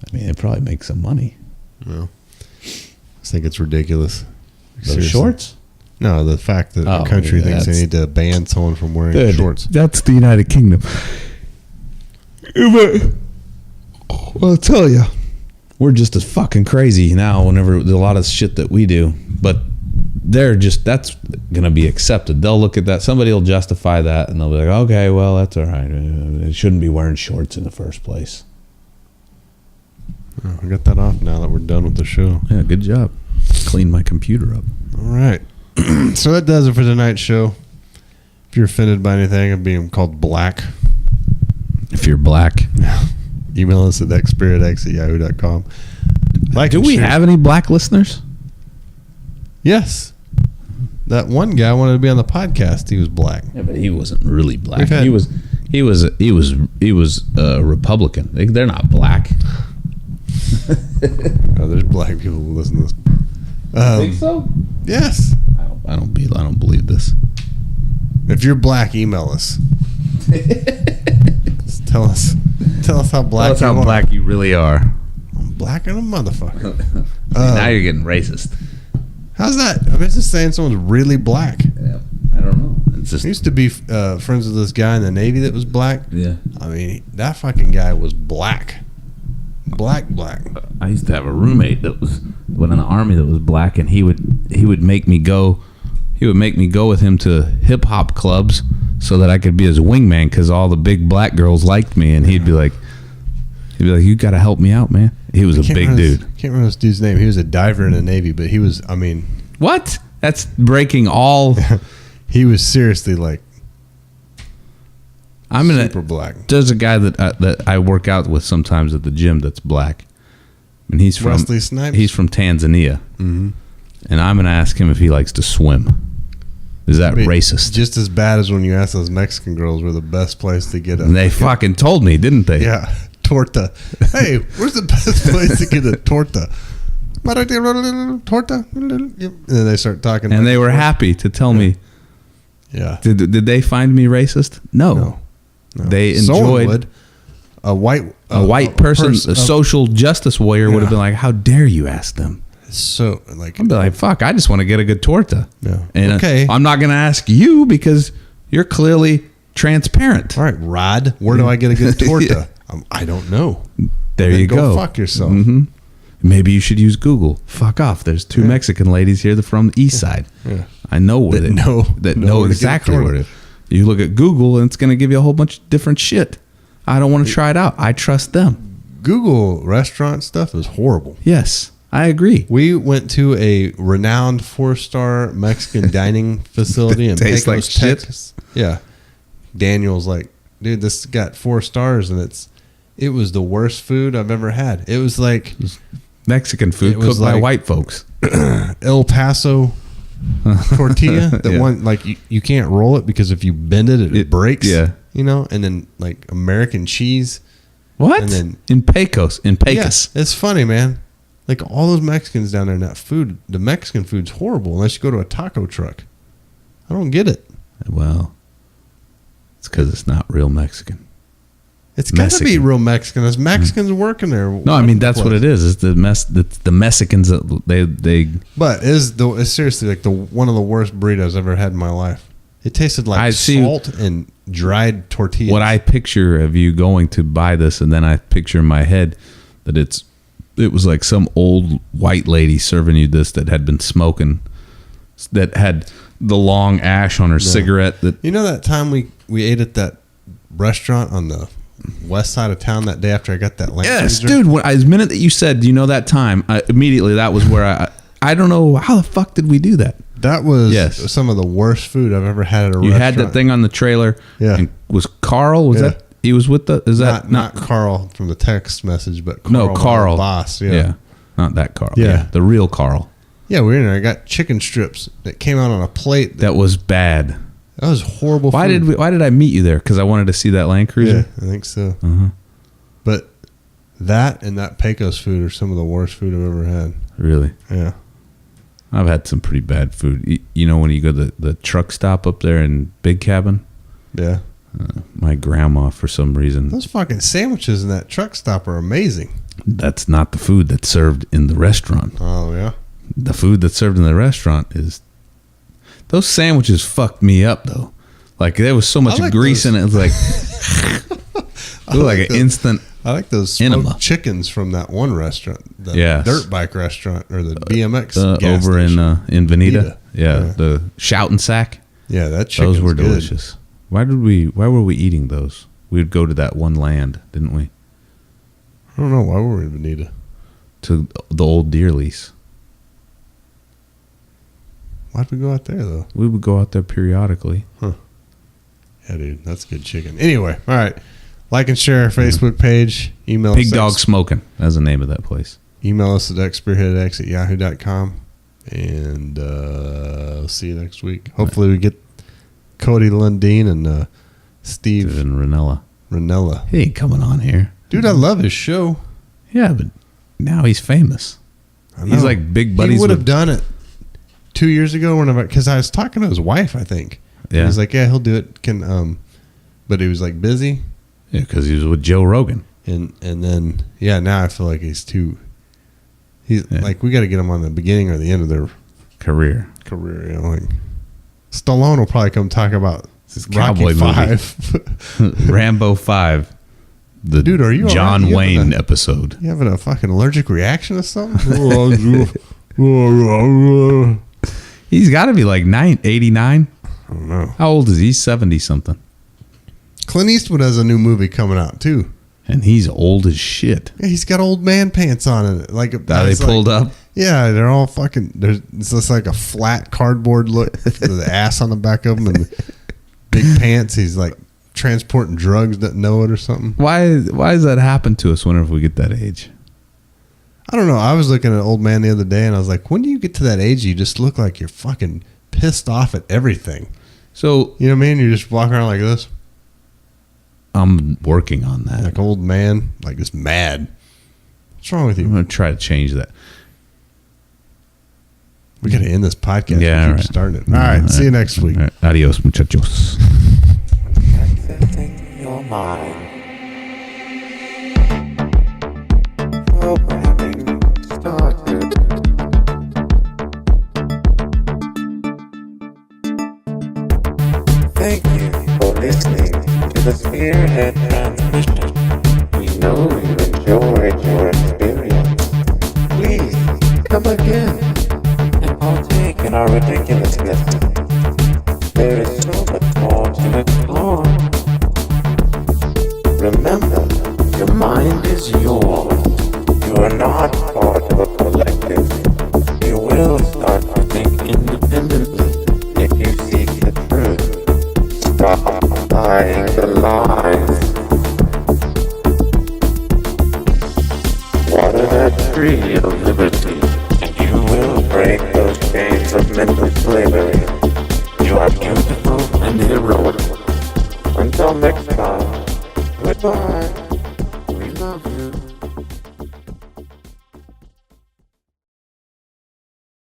I mean, they probably make some money. No, I think it's ridiculous. Those shorts? No, the fact that the country thinks they need to ban someone from wearing shorts. That's the United Kingdom. Well, I'll tell you, we're just as fucking crazy now whenever there's a lot of shit that we do. But that's going to be accepted. They'll look at that. Somebody will justify that, and they'll be like, okay, well, that's all right. They shouldn't be wearing shorts in the first place. Oh, I got that off now that we're done with the show. Yeah, good job. Clean my computer up. All right. So that does it for tonight's show. If you're offended by anything of being called black, If you're black. email us at xspiritx@yahoo.com. Do we have any black listeners? Yes. That one guy wanted to be on the podcast. He was black. Yeah, but he wasn't really black. We've had- He was a Republican. They're not black. Oh, there's black people who listen to this. Think so? Yes. I don't believe this. If you're black, email us. Just tell us how black Tell us how you are. black you really are. I'm blacker than a motherfucker. Now you're getting racist. How's that? I mean, it's just saying someone's really black. Yeah, I don't know. It's I just used to be friends with this guy in the Navy that was black. yeah. I mean, that fucking guy was black. Black. I used to have a roommate that was in the Army that was black, and he would make me go. He would make me go with him to hip hop clubs so that I could be his wingman because all the big black girls liked me, and he'd be like, "You got to help me out, man." He was a big dude. Can't remember this dude's name. He was a diver in the Navy, but he was. I mean, What? That's breaking all. he was seriously like I'm gonna. super black. There's a guy that I work out with sometimes at the gym that's black, and he's from Wesley Snipes? He's from Tanzania, and I'm gonna ask him if he likes to swim. Is that I mean, racist? Just as bad as when you ask those Mexican girls where the best place to get a. And they fucking told me, didn't they? Yeah, torta. Hey, where's the best place to get a torta? Torta. And then they start talking. And they were happy to tell me. Yeah. Did they find me racist? No. No. They Someone enjoyed would. A white person, a social justice warrior would have been like, "How dare you ask them?" So like. I'd be like, "Fuck! I just want to get a good torta." Yeah. And Okay. I'm not going to ask you because you're clearly transparent. All right, Rod. Where do I get a good torta? I don't know. There Then you go. Fuck yourself. hmm Maybe you should use Google. Fuck off. There's two Mexican ladies here from the east side. Yeah. I know where That they know know where to get exactly a where torta. it is. You look at Google and it's going to give you a whole bunch of different shit. I don't want to try it out. I trust them. Google restaurant stuff is horrible. Yes, I agree. We went to a renowned 4-star Mexican dining facility in Tastes Pecos, like shit. Texas. Yeah. Daniel's like, dude, this got 4 stars and it was the worst food I've ever had. It was like Mexican food It was cooked by like- white folks. El Paso tortilla. The Yeah. one like you can't roll it because if you bend it, it breaks. yeah. You know, and then like American cheese. What? And then- in Pecos. Yes, it's funny, man. Like all those Mexicans down there and that food, the Mexican food's horrible unless you go to a taco truck. I don't get it. Well, it's because it's not real Mexican. It's got to be Mexican. real Mexican. There's Mexicans working there. No, I mean that's what it is. It's the Mexicans that they. But it's seriously like one of the worst burritos I've ever had in my life. It tasted like I see- salt and dried tortillas. What I picture of you going to buy this, and then I picture in my head that it was like some old white lady serving you this that had been smoking, that had the long ash on her cigarette. That You know that time we ate at that restaurant on the west side of town that day after I got that Land yes, Cruiser? dude. The minute that you said, you know, that time, immediately that was where I don't know how the fuck did we do that. That was Yes. some of the worst food I've ever had at a You restaurant. had that thing on the trailer. Yeah. And was Carl? Was Yeah. that he was with the? Is that not Carl from the text message, but Carl, No, my Carl. boss. Yeah. Not that Carl. Yeah. The real Carl. Yeah, we were in there. I got chicken strips that came out on a plate. That was bad. That was horrible. Why food. did I meet you there? Because I wanted to see that Land Yeah, Cruiser. I think so. Uh-huh. But that and that Pecos food are some of the worst food I've ever had. Really, Yeah. I've had some pretty bad food. You know when you go to the truck stop up there in Big Cabin. Yeah. My grandma, for some reason, Those fucking sandwiches in that truck stop are amazing. that's not the food that's served in the restaurant. Oh, yeah. The food that's served in the restaurant is. Those sandwiches fucked me up though. Like there was so much I like grease those. in it. It was like Look like an instant. I like those smoked Enema. chickens from that one restaurant, the Yes. dirt bike restaurant or the BMX gas Over station. in Veneta. Veneta. Yeah, Yeah. the shout and sack. Yeah, that chicken's Those were good. delicious. Why were we eating those? We would go to that one land, didn't we? I don't know why were we in Veneta. To the old deer lease. Why'd we go out there though? We would go out there periodically. Yeah, dude, that's good chicken. Anyway, all right. Like and share our Facebook page. Email Pig us Dog Smoking. That's the name of that place. Email us at xspearheadx@yahoo.com. And see you next week. Hopefully we get Cody Lundeen and Steve And Ranella. He ain't coming on here. Dude, I love his show. Yeah, but now he's famous. I know. He's like big buddies He would have with... done it 2 years ago because I was talking to his wife, I think. Yeah. He's like, yeah, he'll do it. But he was like busy. Yeah, because he was with Joe Rogan. And then, yeah, now I feel like he's Yeah. like, we got to get him on the beginning or the end of their Career. career. You know, like Stallone will probably come talk about His Rocky cowboy movie. V. Rambo 5. The Dude, are you all John right? You Wayne having episode. You having a fucking allergic reaction to something? He's got to be like 89. I don't know. How old is he? 70 something. Clint Eastwood has a new movie coming out too. And he's old as shit. Yeah, he's got old man pants on it. Like That they pulled up. Yeah, they're all fucking. It's just like a flat cardboard look with the ass on the back of them and big pants. He's like transporting drugs, doesn't know it or something. Why does that happen to us whenever we get that age? I don't know. I was looking at an old man the other day and I was like, when do you get to that age you just look like you're fucking pissed off at everything? So You know what I mean? You just walk around like this, I'm working on that. like old man, like just mad. What's wrong with I'm you? going to try to change that. We got to end this podcast. Yeah, we all keep right. starting it. All right. See you next week. All right. Adios, muchachos. Accessing your mind. Programming started. Thank you for listening to the Spearhead transmission. We know you enjoyed your experience. Please come again and partake in our ridiculousness. There is so much more to explore. Remember, your mind is yours. You are not part of a collective. You will start to think independently if you seek the truth. Stop buying the lies. Water that tree of liberty, and you will break those chains of mental slavery. You are beautiful and heroic. Until next time, goodbye. We love you.